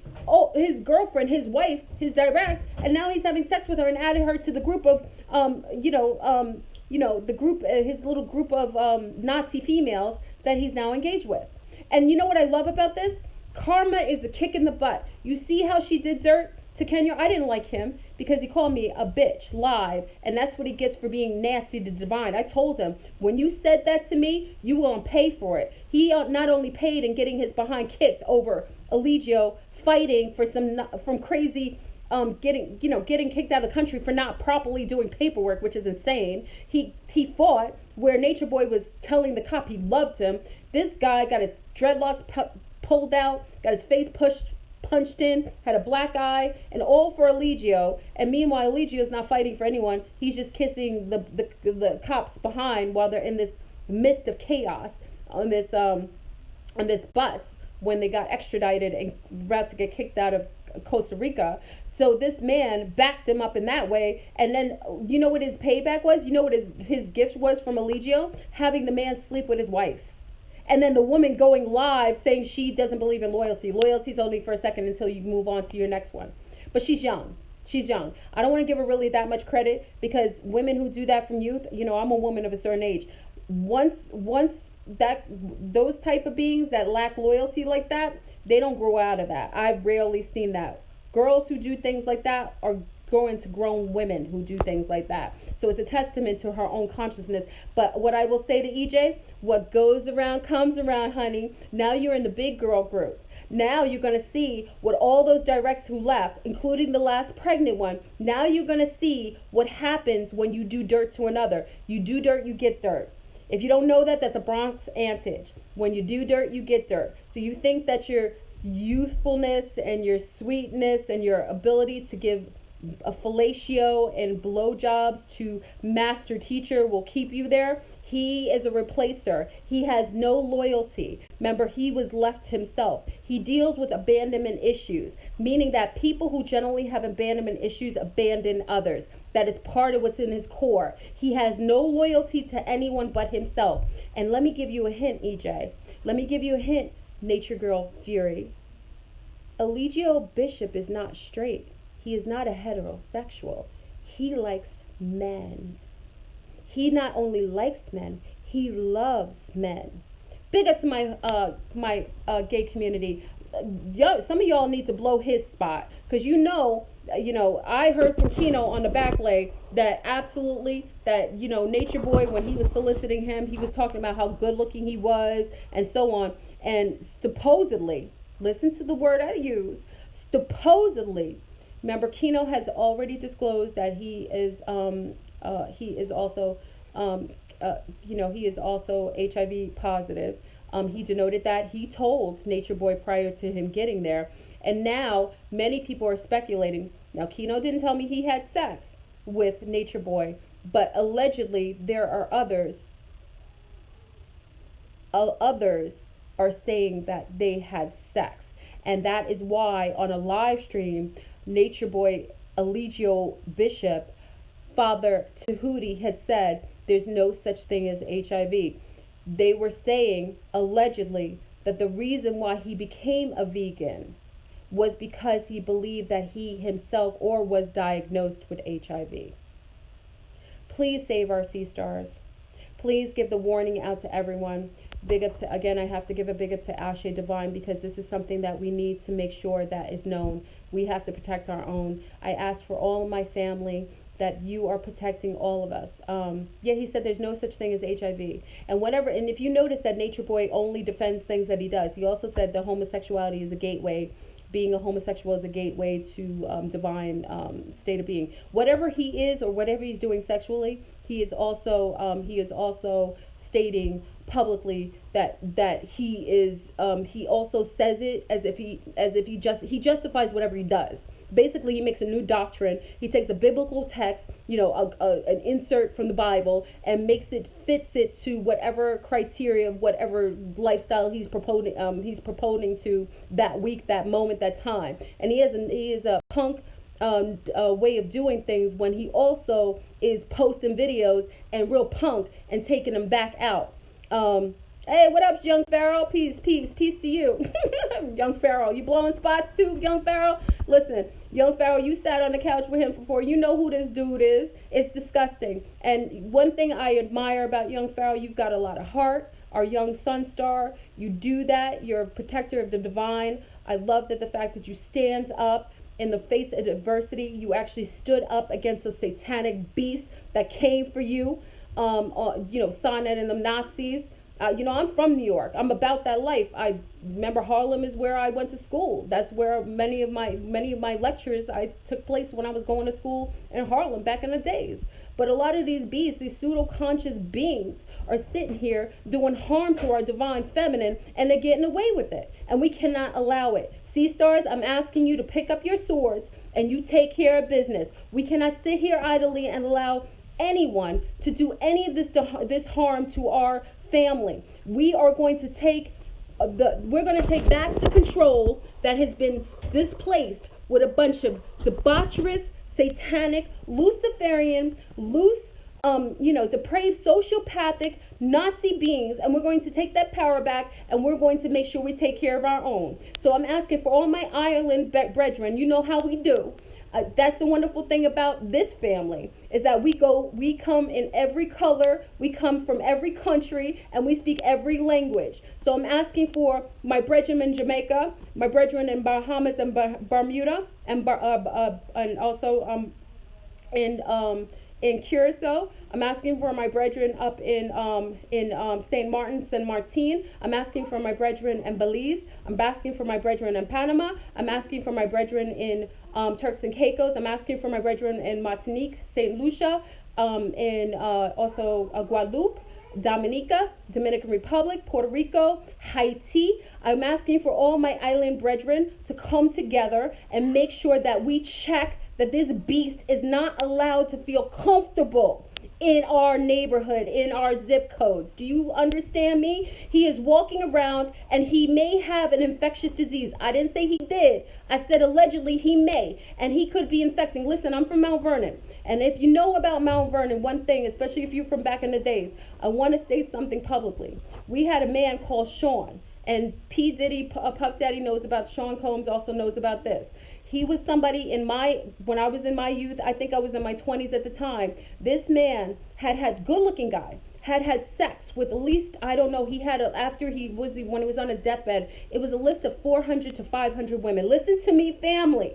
girlfriend, his wife, his direct, and now he's having sex with her and added her to the group of, the group, his little group of Nazi females that he's now engaged with. And you know what I love about this? Karma is a kick in the butt. You see how she did dirt to Kenya? I didn't like him because he called me a bitch live, and that's what he gets for being nasty to Divine. I told him, when you said that to me, you were going to pay for it. He not only paid and getting his behind kicked over Elegio fighting for from crazy getting kicked out of the country for not properly doing paperwork, which is insane. He fought where NatureBOY was telling the cop he loved him. This guy got his dreadlocks pulled out, got his face punched in, had a black eye, and all for Elegio. And meanwhile, Elegio's not fighting for anyone. He's just kissing the cops behind while they're in this mist of chaos on this bus when they got extradited and about to get kicked out of Costa Rica. So this man backed him up in that way. And then, you know what his payback was? You know what his gift was from Elegio? Having the man sleep with his wife. And then the woman going live saying she doesn't believe in loyalty. Loyalty's only for a second until you move on to your next one. But she's young. She's young. I don't want to give her really that much credit because women who do that from youth, I'm a woman of a certain age. Once those type of beings that lack loyalty like that, they don't grow out of that. I've rarely seen that. Girls who do things like that are growing to grown women who do things like that. So it's a testament to her own consciousness. But what I will say to EJ, what goes around comes around, honey. Now you're in the big girl group. Now you're going to see what all those directs who left, including the last pregnant one, now you're going to see what happens when you do dirt to another. You do dirt, you get dirt. If you don't know that, that's a Bronx adage. When you do dirt, you get dirt. So you think that your youthfulness and your sweetness and your ability to give a fellatio and blowjobs to master teacher will keep you there. He is a replacer. He has no loyalty. Remember, he was left himself. He deals with abandonment issues, meaning that people who generally have abandonment issues abandon others. That is part of what's in his core. He has no loyalty to anyone but himself. And let me give you a hint, EJ. Let me give you a hint, Nature Girl Fury. Elegio Bishop is not straight. He is not a heterosexual. He likes men. He not only likes men, he loves men. Big up to my gay community. Some of y'all need to blow his spot because I heard from Kino on the back leg that absolutely that NatureBOY, when he was soliciting him, he was talking about how good looking he was and so on. And supposedly, listen to the word I use, supposedly, remember Kino has already disclosed that he is also HIV positive. He denoted that. He told NatureBOY prior to him getting there. And now many people are speculating. Now Kino didn't tell me he had sex with NatureBOY, but allegedly there are others. Others are saying that they had sex. And that is why on a live stream, NatureBOY Elegio Bishop, Father Tahuti, had said there's no such thing as HIV. They were saying, allegedly, that the reason why he became a vegan was because he believed that he himself or was diagnosed with HIV. Please save our sea stars. Please give the warning out to everyone. Big up to, again, I have to give a big up to Ashe Divine because this is something that we need to make sure that is known. We have to protect our own. I ask for all of my family that you are protecting all of us. Yeah, he said there's no such thing as HIV. And if you notice that NatureBOY only defends things that he does, he also said that homosexuality is a gateway. Being a homosexual is a gateway to divine state of being. Whatever he is or whatever he's doing sexually, he is also stating publicly that he is. He also says it as if he justifies whatever he does. Basically, he makes a new doctrine. He takes a biblical text, an insert from the Bible, and fits it to whatever criteria of whatever lifestyle he's proposing to that week, that moment, that time. And he is a punk way of doing things when he also is posting videos and real punk and taking them back out. Hey, what up, Young Pharaoh? Peace to you. Young Pharaoh, you blowing spots too, Young Pharaoh? Listen, Young Pharaoh, you sat on the couch with him before. You know who this dude is. It's disgusting. And one thing I admire about Young Pharaoh, you've got a lot of heart. Our young sun star, you do that. You're a protector of the divine. I love the fact that you stand up in the face of adversity. You actually stood up against those satanic beasts that came for you. Sonnet and the Nazis. I'm from New York. I'm about that life. I remember Harlem is where I went to school. That's where many of my lectures I took place when I was going to school in Harlem back in the days. But a lot of these beasts, these pseudo-conscious beings, are sitting here doing harm to our divine feminine, and they're getting away with it. And we cannot allow it. Sea stars, I'm asking you to pick up your swords and you take care of business. We cannot sit here idly and allow anyone to do any of this harm to our family. We are going to take back the control that has been displaced with a bunch of debaucherous, satanic, Luciferian, depraved, sociopathic, Nazi beings, and we're going to take that power back, and we're going to make sure we take care of our own. So I'm asking for all my Ireland brethren, you know how we do. That's the wonderful thing about this family, is that we come in every color, we come from every country, and we speak every language. So I'm asking for my brethren in Jamaica, my brethren in Bahamas and Bermuda, and also in Curacao. I'm asking for my brethren up in St. Martin, St. Martin. I'm asking for my brethren in Belize. I'm asking for my brethren in Panama. I'm asking for my brethren in Turks and Caicos. I'm asking for my brethren in Martinique, St. Lucia, also Guadeloupe, Dominica, Dominican Republic, Puerto Rico, Haiti. I'm asking for all my island brethren to come together and make sure that we check that this beast is not allowed to feel comfortable in our neighborhood, in our zip codes. Do you understand me? He is walking around and he may have an infectious disease. I didn't say he did. I said allegedly he may, and he could be infecting. Listen, I'm from Mount Vernon. And if you know about Mount Vernon, one thing, especially if you're from back in the days, I want to state something publicly. We had a man called Sean, and P. Diddy, Puff Daddy knows about Sean Combs, also knows about this. He was somebody when I was in my youth, I think I was in my 20s at the time. This man had good-looking guy, had sex with at least, I don't know, when he was on his deathbed, it was a list of 400 to 500 women. Listen to me, family.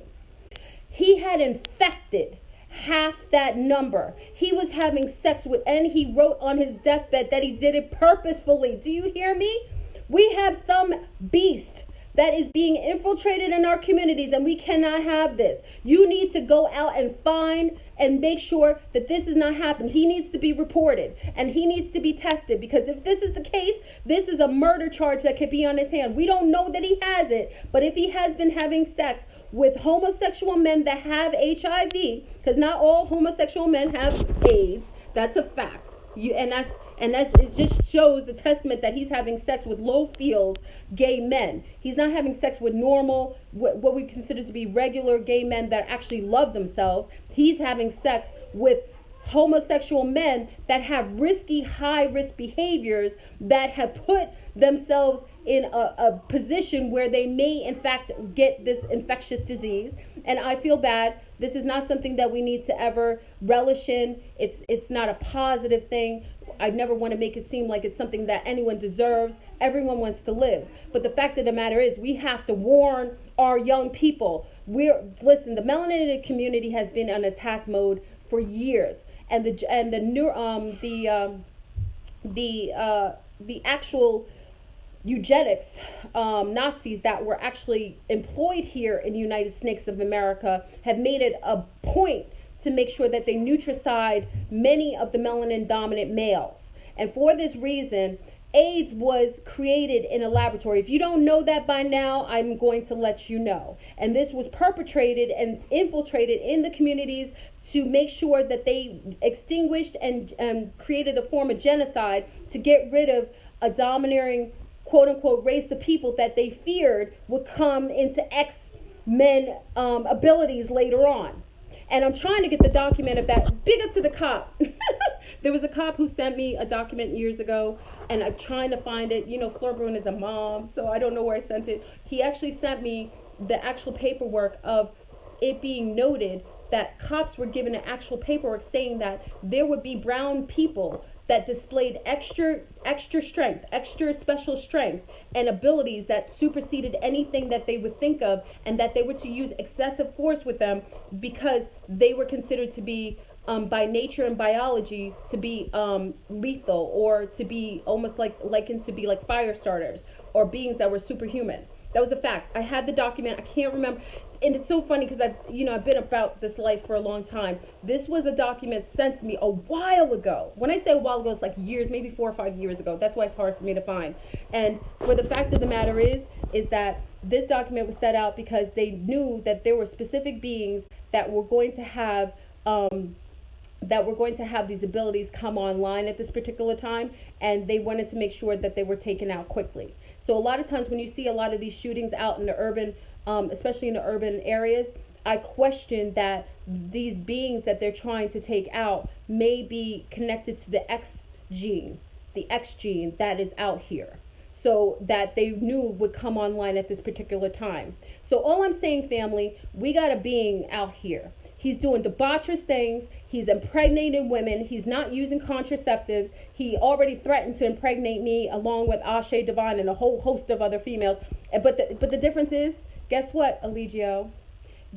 He had infected half that number. He was having sex with, and he wrote on his deathbed that he did it purposefully. Do you hear me? We have some beast that is being infiltrated in our communities, and we cannot have this. You need to go out and find and make sure that this is not happening. He needs to be reported, and he needs to be tested, because if this is the case, this is a murder charge that could be on his hand. We don't know that he has it, but if he has been having sex with homosexual men that have HIV, because not all homosexual men have AIDS, that's a fact. It just shows the testament that he's having sex with low-field gay men. He's not having sex with normal, what we consider to be regular gay men that actually love themselves. He's having sex with homosexual men that have risky, high-risk behaviors that have put themselves in a position where they may, in fact, get this infectious disease. And I feel bad. This is not something that we need to ever relish in. It's not a positive thing. I never want to make it seem like it's something that anyone deserves. Everyone wants to live. But the fact of the matter is, we have to warn our young people. Listen, the melanated community has been on attack mode for years, and the actual eugenics Nazis that were actually employed here in the United States of America have made it a point to make sure that they nutricide many of the melanin dominant males. And for this reason, AIDS was created in a laboratory. If you don't know that by now, I'm going to let you know. And this was perpetrated and infiltrated in the communities to make sure that they extinguished and created a form of genocide to get rid of a domineering, quote unquote, race of people that they feared would come into X-Men abilities later on. And I'm trying to get the document of that. Big up to the cop. There was a cop who sent me a document years ago, and I'm trying to find it. You know, Fleur Bruin is a mom, so I don't know where I sent it. He actually sent me the actual paperwork of it being noted that cops were given an actual paperwork saying that there would be brown people that displayed extra strength, extra special strength and abilities that superseded anything that they would think of, and that they were to use excessive force with them because they were considered to be by nature and biology to be lethal, or to be almost likened to be like fire starters or beings that were superhuman. That was a fact. I had the document. I can't remember. And it's so funny because I've been about this life for a long time. This was a document sent to me a while ago. When I say a while ago, it's like years, maybe 4 or 5 years ago. That's why it's hard for me to find. And for the fact of the matter is that this document was set out because they knew that there were specific beings that were going to have these abilities come online at this particular time, and they wanted to make sure that they were taken out quickly. So a lot of times when you see a lot of these shootings out in the urban, especially in the urban areas, I question that these beings that they're trying to take out may be connected to the X gene that is out here. So that they knew would come online at this particular time. So all I'm saying, family, we got a being out here. He's doing debaucherous things. He's impregnating women. He's not using contraceptives. He already threatened to impregnate me along with Ashe Divine and a whole host of other females. But the difference is, guess what, Elegio?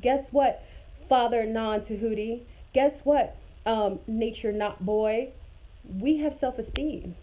Guess what, Father Non-Tahuti? Guess what, Nature Not Boy? We have self-esteem.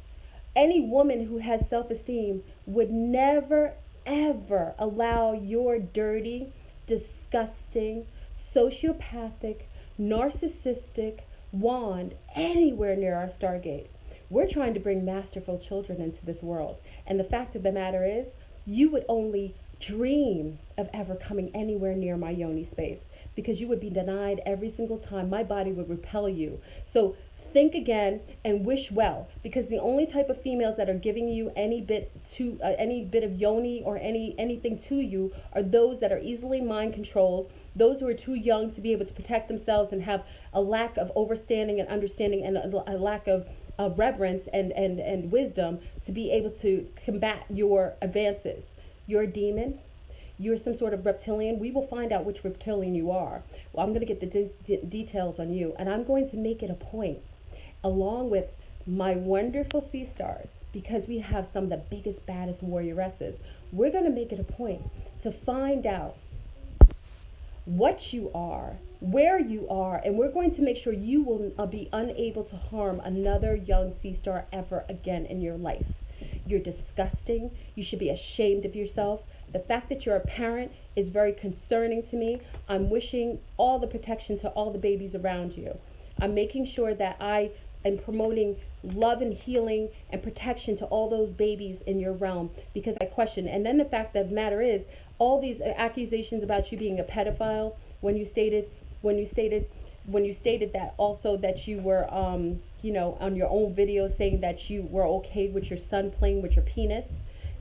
Any woman who has self-esteem would never, ever allow your dirty, disgusting, sociopathic, narcissistic wand anywhere near our Stargate. We're trying to bring masterful children into this world. And the fact of the matter is, you would only dream of ever coming anywhere near my yoni space, because you would be denied every single time. My body would repel you. So think again and wish well, because the only type of females that are giving you any bit of yoni or anything to you are those that are easily mind controlled, those who are too young to be able to protect themselves and have a lack of overstanding and understanding, and a lack of reverence and wisdom to be able to combat your advances. You're a demon. You're some sort of reptilian. We will find out which reptilian you are. Well, I'm going to get the details on you, and I'm going to make it a point, along with my wonderful sea stars, because we have some of the biggest, baddest warrioresses. We're going to make it a point to find out what you are, where you are, and we're going to make sure you will be unable to harm another young sea star ever again in your life. You're disgusting. You should be ashamed of yourself. The fact that you're a parent is very concerning to me. I'm wishing all the protection to all the babies around you. I'm making sure that I am promoting love and healing and protection to all those babies in your realm, because I question. And then the fact of the matter is, all these accusations about you being a pedophile, when you stated that also that you were on your own video saying that you were okay with your son playing with your penis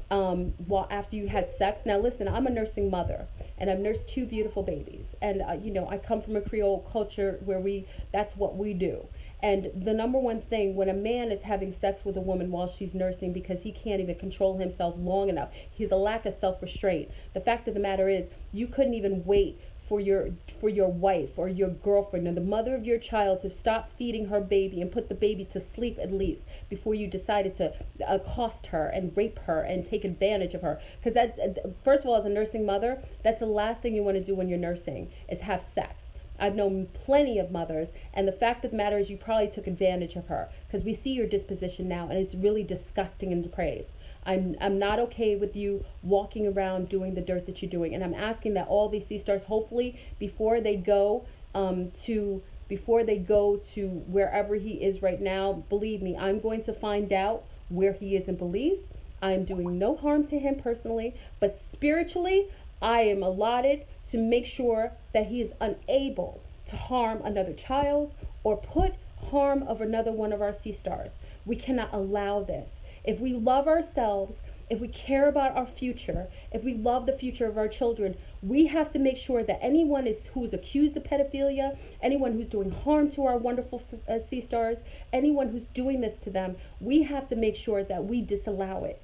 while after you had sex. Now listen, I'm a nursing mother, and I've nursed 2 beautiful babies, and I come from a Creole culture where that's what we do. And the number one thing when a man is having sex with a woman while she's nursing, because he can't even control himself long enough, he's a lack of self-restraint. The fact of the matter is, you couldn't even wait for your wife or your girlfriend or the mother of your child to stop feeding her baby and put the baby to sleep at least before you decided to accost her and rape her and take advantage of her. Because that, first of all, as a nursing mother, that's the last thing you want to do when you're nursing, is have sex. I've known plenty of mothers, and the fact of the matter is you probably took advantage of her, because we see your disposition now, and it's really disgusting and depraved. I'm not okay with you walking around doing the dirt that you're doing, and I'm asking that all these sea stars, hopefully before they go to wherever he is right now, believe me, I'm going to find out where he is in Belize. I'm doing no harm to him personally, but spiritually, I am allotted to make sure that he is unable to harm another child or put harm of another one of our sea stars. We cannot allow this. If we love ourselves, if we care about our future, if we love the future of our children, we have to make sure that anyone who's accused of pedophilia, anyone who's doing harm to our wonderful sea stars, anyone who's doing this to them, we have to make sure that we disallow it.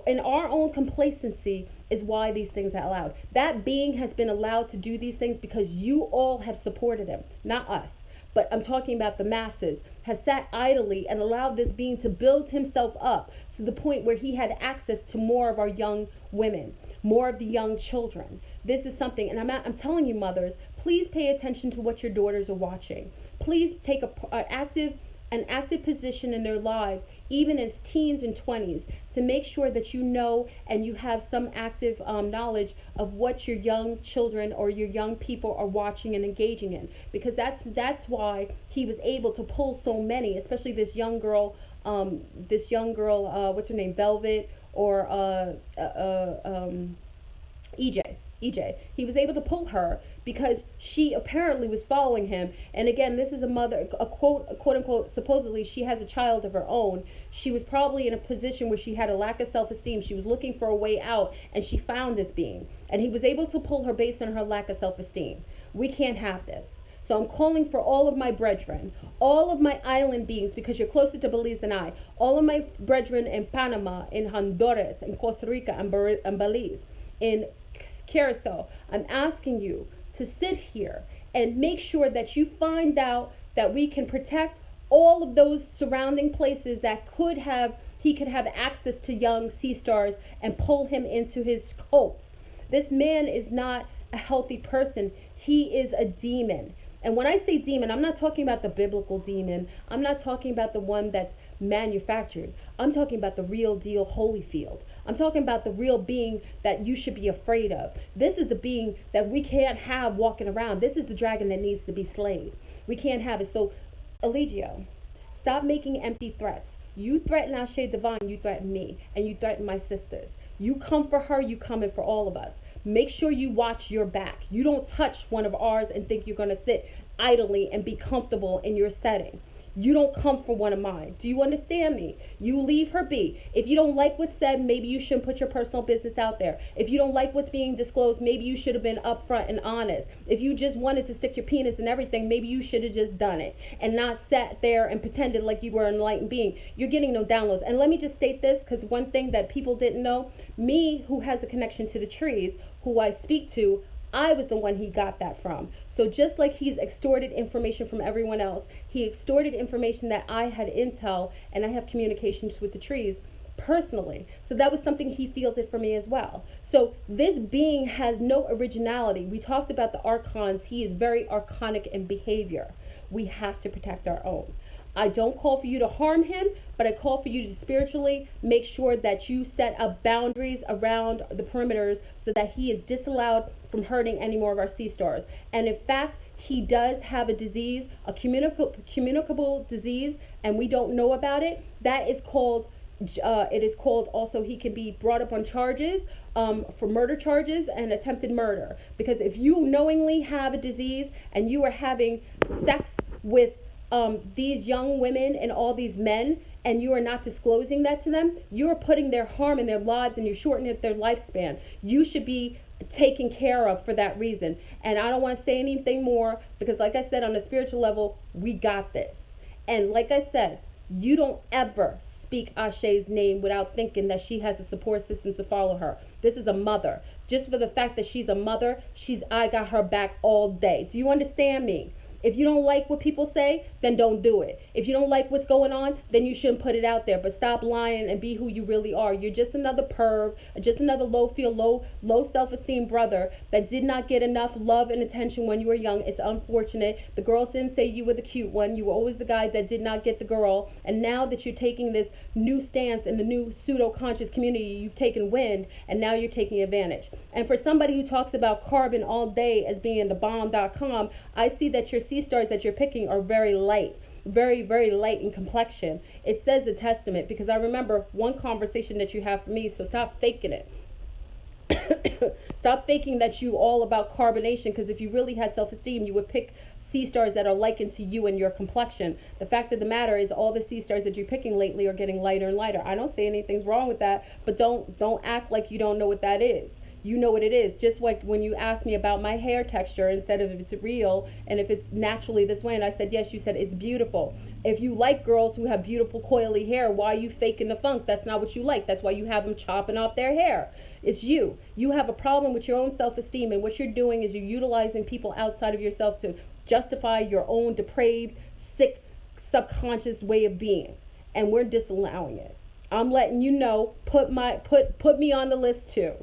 In our own complacency is why these things are allowed. That being has been allowed to do these things because you all have supported him, not us. But I'm talking about the masses, has sat idly and allowed this being to build himself up to the point where he had access to more of our young women, more of the young children. This is something, and I'm telling you, mothers, please pay attention to what your daughters are watching. Please take an active position in their lives, even in teens and 20s, to make sure that you know and you have some active knowledge of what your young children or your young people are watching and engaging in, because that's why he was able to pull so many, especially this young girl, what's her name, Velvet, or EJ. He was able to pull her because she apparently was following him. And again, this is a mother, a quote unquote, supposedly she has a child of her own. She was probably in a position where she had a lack of self-esteem. She was looking for a way out, and she found this being. And he was able to pull her based on her lack of self-esteem. We can't have this. So I'm calling for all of my brethren, all of my island beings, because you're closer to Belize than I, all of my brethren in Panama, in Honduras, in Costa Rica, and Belize, in Curacao. I'm asking you to sit here and make sure that you find out that we can protect all of those surrounding places that he could have access to young sea stars and pull him into his cult. This man is not a healthy person. He is a demon. And when I say demon, I'm not talking about the biblical demon. I'm not talking about the one that's manufactured. I'm talking about the real deal Holyfield. I'm talking about the real being that you should be afraid of. This is the being that we can't have walking around. This is the dragon that needs to be slain. We can't have it. So, Elegio, stop making empty threats. You threaten Ashe Divine, you threaten me, and you threaten my sisters. You come for her, you come in for all of us. Make sure you watch your back. You don't touch one of ours and think you're going to sit idly and be comfortable in your setting. You don't come for one of mine. Do you understand me? You leave her be. If you don't like what's said, maybe you shouldn't put your personal business out there. If you don't like what's being disclosed, maybe you should have been upfront and honest. If you just wanted to stick your penis in everything, maybe you should have just done it and not sat there and pretended like you were an enlightened being. You're getting no downloads. And let me just state this, because one thing that people didn't know, me, who has a connection to the trees, who I speak to, I was the one he got that from. So just like he's extorted information from everyone else, he extorted information that I had intel, and I have communications with the trees personally. So that was something he fielded for me as well. So this being has no originality. We talked about the archons. He is very archonic in behavior. We have to protect our own. I don't call for you to harm him, but I call for you to spiritually make sure that you set up boundaries around the perimeters so that he is disallowed from hurting any more of our sea stars. And in fact, he does have a disease, a communicable disease, and we don't know about it. That is called, it is called also, he can be brought up on charges for murder charges and attempted murder. Because if you knowingly have a disease and you are having sex with these young women and all these men, and you are not disclosing that to them, you are putting their harm in their lives and you're shortening their lifespan. You should be taken care of for that reason. And I don't want to say anything more because, like I said, on a spiritual level, we got this. And like I said, you don't ever speak Ashe's name without thinking that she has a support system to follow her. This is a mother. Just for the fact that she's a mother, I got her back all day. Do you understand me? If you don't like what people say, then don't do it. If you don't like what's going on, then you shouldn't put it out there. But stop lying and be who you really are. You're just another perv, just another low self-esteem brother that did not get enough love and attention when you were young. It's unfortunate. The girls didn't say you were the cute one. You were always the guy that did not get the girl. And now that you're taking this new stance in the new pseudo-conscious community, you've taken wind, and now you're taking advantage. And for somebody who talks about carbon all day as being the bomb.com, I see that your sea stars that you're picking are very light, very, very light in complexion. It says a testament, because I remember one conversation that you have for me, so stop faking it. Stop faking that you all about carbonation, because if you really had self-esteem, you would pick sea stars that are likened to you and your complexion. The fact of the matter is all the sea stars that you're picking lately are getting lighter and lighter. I don't say anything's wrong with that, but don't act like you don't know what that is. You know what it is. Just like when you asked me about my hair texture and said if it's real and if it's naturally this way, and I said yes, you said it's beautiful. If you like girls who have beautiful coily hair, why are you faking the funk? That's not what you like. That's why you have them chopping off their hair. It's you. You have a problem with your own self-esteem, and what you're doing is you're utilizing people outside of yourself to justify your own depraved, sick, subconscious way of being, and we're disallowing it. I'm letting you know, put me on the list too.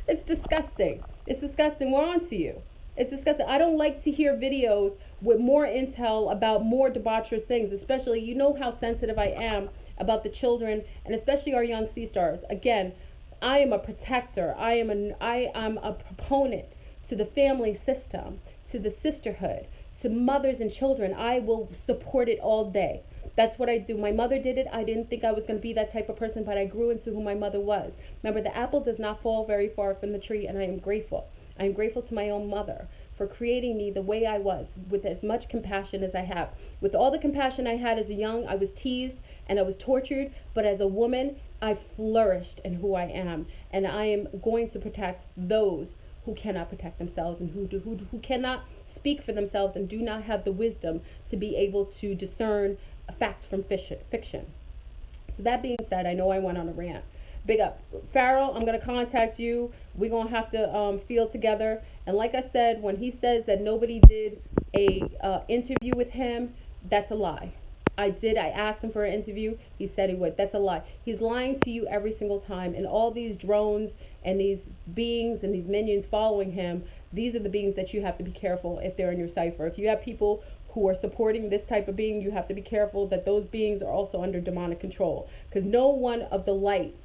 It's disgusting. It's disgusting. We're on to you. It's disgusting. I don't like to hear videos with more intel about more debaucherous things, especially, you know how sensitive I am about the children, and especially our young sea stars. Again, I am a protector. I am a proponent to the family system, to the sisterhood, to mothers and children. I will support it all day. That's what I do. My mother did it. I didn't think I was going to be that type of person, but I grew into who my mother was. Remember, the apple does not fall very far from the tree, and I am grateful. I am grateful to my own mother for creating me the way I was, with as much compassion as I have. With all the compassion I had as a young, I was teased and I was tortured, but as a woman, I flourished in who I am, and I am going to protect those who cannot protect themselves and who cannot speak for themselves and do not have the wisdom to be able to discern fact from fiction. So that being said, I know I went on a rant. Big up. Farrell, I'm going to contact you. We're going to have to field together. And like I said, when he says that nobody did a interview with him, that's a lie. I asked him for an interview. He said he would. That's a lie. He's lying to you every single time. And all these drones and these beings and these minions following him, these are the beings that you have to be careful if they're in your cipher. If you have people who are supporting this type of being, you have to be careful that those beings are also under demonic control. Because no one of the light,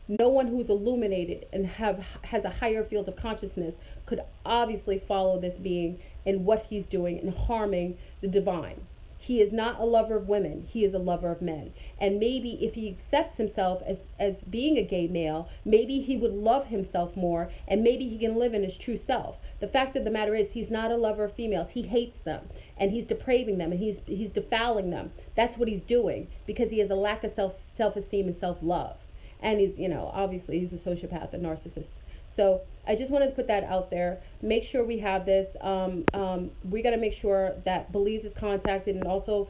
no one who's illuminated and has a higher field of consciousness could obviously follow this being in what he's doing and harming the divine. He is not a lover of women. He is a lover of men. And maybe if he accepts himself as being a gay male, maybe he would love himself more, and maybe he can live in his true self. The fact of the matter is, he's not a lover of females. He hates them, and he's depraving them, and he's defiling them. That's what he's doing, because he has a lack of self-esteem and self-love. And he's, obviously he's a sociopath, a narcissist. So I just wanted to put that out there. Make sure we have this. We got to make sure that Belize is contacted, and also,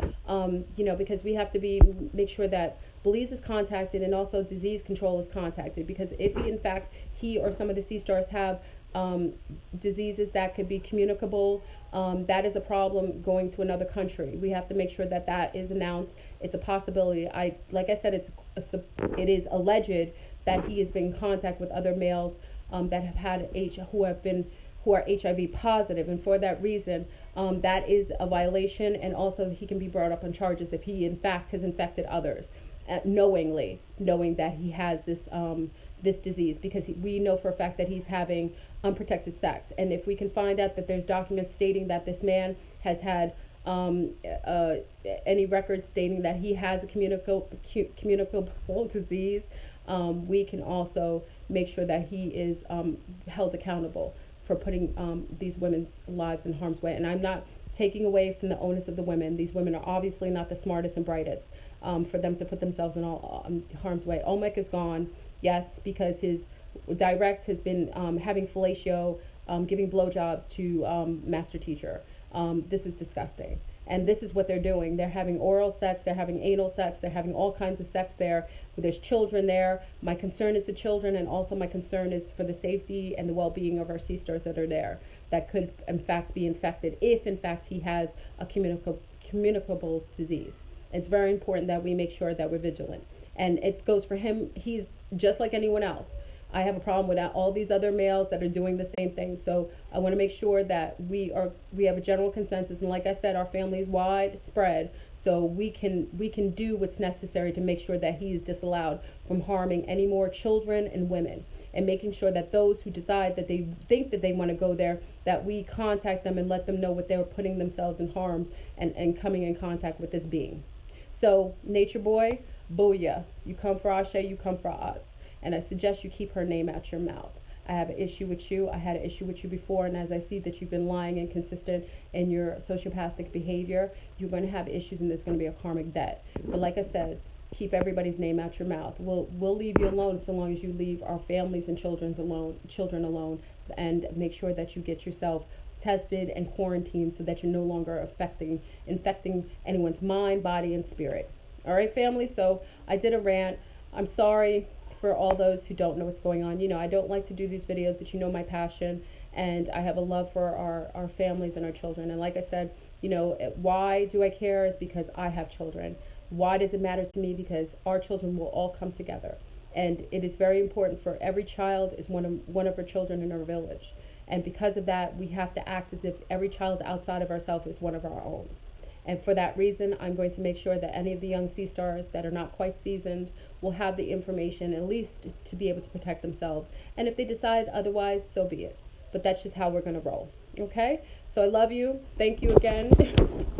because we have to make sure that Belize is contacted, and also disease control is contacted. Because if in fact he or some of the sea stars have diseases that could be communicable, that is a problem going to another country. We have to make sure that that is announced. It's a possibility. Like I said, it is alleged that he has been in contact with other males that have had who are HIV positive, and for that reason, that is a violation, and also he can be brought up on charges if he in fact has infected others, knowing that he has this disease, because we know for a fact that he's having unprotected sex. And if we can find out that there's documents stating that this man has had any records stating that he has a communicable disease, we can also make sure that he is held accountable for putting these women's lives in harm's way. And I'm not taking away from the onus of the women. These women are obviously not the smartest and brightest for them to put themselves in all harm's way. Olmec is gone, yes, because his direct has been having fellatio, giving blowjobs to master teacher. This is disgusting. And this is what they're doing. They're having oral sex, they're having anal sex, they're having all kinds of sex there. There's children there. My concern is the children, and also my concern is for the safety and the well-being of our sea stars that are there. that could in fact be infected if in fact he has a communicable disease. It's very important that we make sure that we're vigilant. And it goes for him, he's just like anyone else. I have a problem with all these other males that are doing the same thing. So I want to make sure that we have a general consensus, and like I said, our family is widespread, so we can do what's necessary to make sure that he is disallowed from harming any more children and women, and making sure that those who decide that they think that they want to go there, that we contact them and let them know what they're putting themselves in harm and coming in contact with this being. So Nature Boy, booyah, you come for Ashe, you come for us. And I suggest you keep her name out your mouth. I have an issue with you. I had an issue with you before, and as I see that you've been lying and consistent in your sociopathic behavior, you're going to have issues, and there's going to be a karmic debt. But like I said, keep everybody's name out your mouth. We'll leave you alone so long as you leave our families and children alone, and make sure that you get yourself tested and quarantined so that you're no longer infecting anyone's mind, body, and spirit. All right, family. So I did a rant. I'm sorry for all those who don't know what's going on. You know, I don't like to do these videos, but you know my passion, and I have a love for our families and our children. And like I said, you know, why do I care is because I have children. Why does it matter to me? Because our children will all come together. And it is very important for every child is one of our children in our village. And because of that, we have to act as if every child outside of ourselves is one of our own. And for that reason, I'm going to make sure that any of the young sea stars that are not quite seasoned will have the information at least to be able to protect themselves. And if they decide otherwise, so be it. But that's just how we're going to roll. Okay? So I love you. Thank you again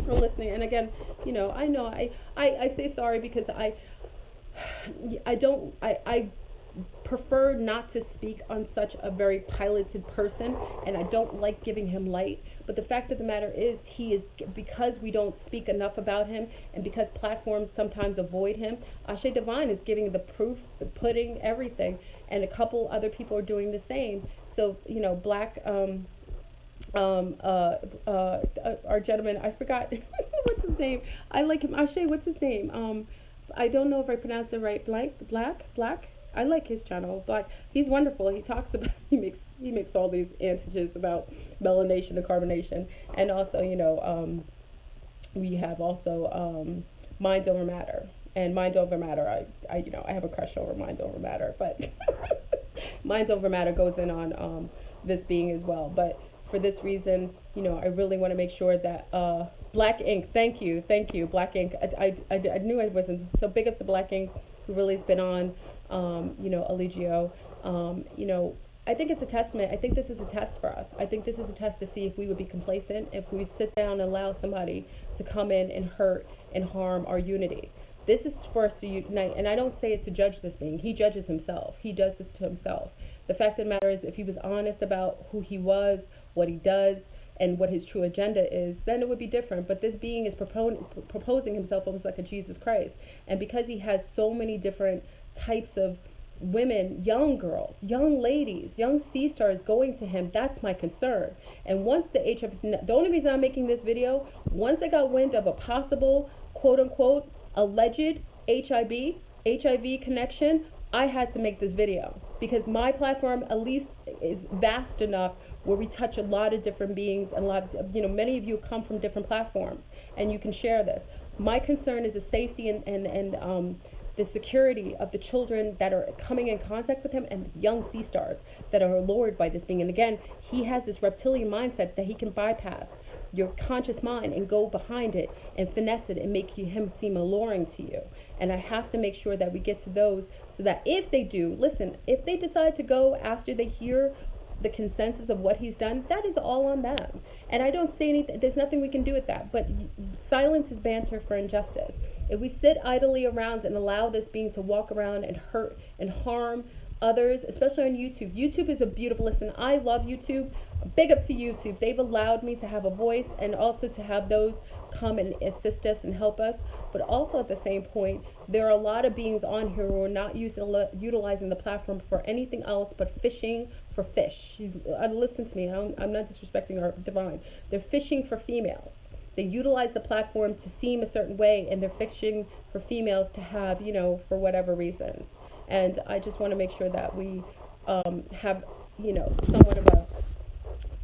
for listening. And again, you know I say sorry because I prefer not to speak on such a very piloted person, and I don't like giving him light. But the fact of the matter is, because we don't speak enough about him, and because platforms sometimes avoid him, Ashe Divine is giving the proof, the pudding, everything, and a couple other people are doing the same. So, you know, our gentleman, I forgot what's his name. I like him. Ashe, what's his name? I don't know if I pronounce it right. Black. I like his channel. Black. He's wonderful. He talks about he makes all these antigens about melanation and carbonation, and also, you know, we have also mind over matter. And mind over matter, I have a crush over mind over matter, but mind over matter goes in on this being as well. But for this reason, you know, I really want to make sure that Black Ink, thank you, Black Ink. I knew I wasn't, so big up to Black Ink, who really has been on, you know, Elegio. You know, I think it's a testament. I think this is a test for us. I think this is a test to see if we would be complacent, if we sit down and allow somebody to come in and hurt and harm our unity. This is for us to unite, and I don't say it to judge this being. He judges himself. He does this to himself. The fact of the matter is, if he was honest about who he was, what he does, and what his true agenda is, then it would be different. But this being is proposing himself almost like a Jesus Christ. And because he has so many different types of women, young girls, young ladies, young sea stars going to him, that's my concern. And once the only reason I'm making this video, once I got wind of a possible, quote unquote, alleged HIV connection, I had to make this video, because my platform at least is vast enough where we touch a lot of different beings, and a lot of, you know, many of you come from different platforms and you can share this. My concern is the safety and the security of the children that are coming in contact with him, and young sea stars that are allured by this being. And again, he has this reptilian mindset that he can bypass your conscious mind and go behind it and finesse it and make him seem alluring to you. And I have to make sure that we get to those, so that if they do, listen, if they decide to go after they hear the consensus of what he's done, that is all on them. And I don't say anything, there's nothing we can do with that. But silence is banter for injustice. If we sit idly around and allow this being to walk around and hurt and harm others, especially on YouTube. YouTube is a beautiful, listen, I love YouTube. Big up to YouTube. They've allowed me to have a voice, and also to have those come and assist us and help us. But also at the same point, there are a lot of beings on here who are not utilizing the platform for anything else but fishing for fish. Listen to me, I'm not disrespecting our divine. They're fishing for females. They utilize the platform to seem a certain way, and they're fishing for females to have, you know, for whatever reasons. And I just want to make sure that we have, you know,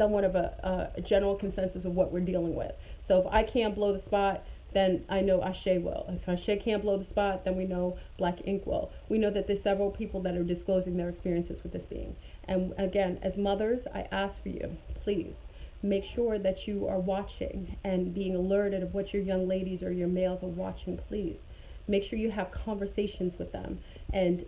somewhat of a general consensus of what we're dealing with. So if I can't blow the spot, then I know Ashe will. If Ashe can't blow the spot, then we know Black Ink will. We know that there's several people that are disclosing their experiences with this being. And again, as mothers, I ask for you, please, make sure that you are watching and being alerted of what your young ladies or your males are watching, please. Make sure you have conversations with them. And,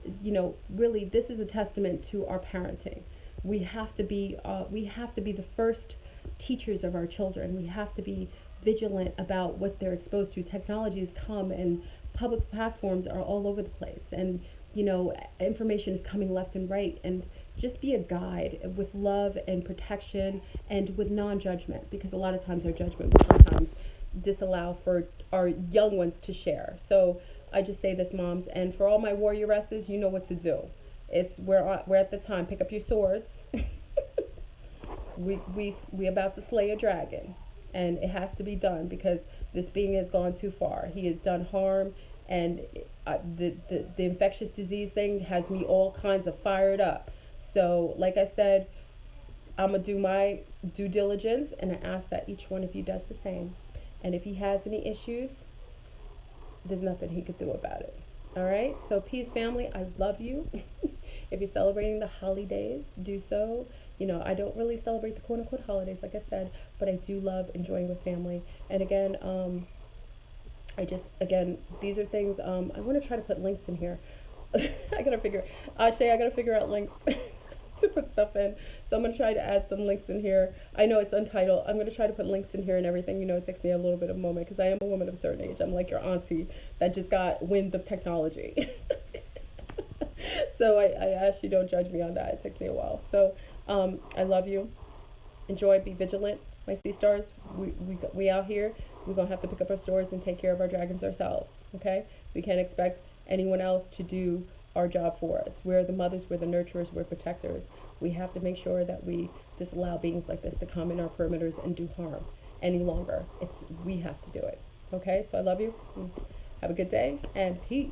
really, this is a testament to our parenting. We have to be the first teachers of our children. We have to be vigilant about what they're exposed to. Technologies come and public platforms are all over the place, and information is coming left and right, and just be a guide with love and protection and with non-judgment, because a lot of times our judgment will sometimes disallow for our young ones to share. So I just say this, moms, and for all my warrioresses, you know what to do. We're at the time. Pick up your swords. we about to slay a dragon, and it has to be done because this being has gone too far. He has done harm, and the infectious disease thing has me all kinds of fired up. So, like I said, I'm gonna do my due diligence, and I ask that each one of you does the same. And if he has any issues, there's nothing he could do about it. All right. So, peace, family. I love you. If you're celebrating the holidays, do so. I don't really celebrate the quote-unquote holidays, like I said, but I do love enjoying with family. And again, these are things, I want to try to put links in here. I gotta figure out links to put stuff in. So I'm going to try to add some links in here. I know it's untitled. I'm going to try to put links in here and everything. It takes me a little bit of a moment because I am a woman of a certain age. I'm like your auntie that just got wind of technology. So I ask you, don't judge me on that. It took me a while. So I love you. Enjoy. Be vigilant. My sea stars, we out here. We're going to have to pick up our swords and take care of our dragons ourselves. Okay? We can't expect anyone else to do our job for us. We're the mothers, we're the nurturers, we're protectors. We have to make sure that we disallow beings like this to come in our perimeters and do harm any longer. We have to do it. Okay? So I love you. Have a good day and peace.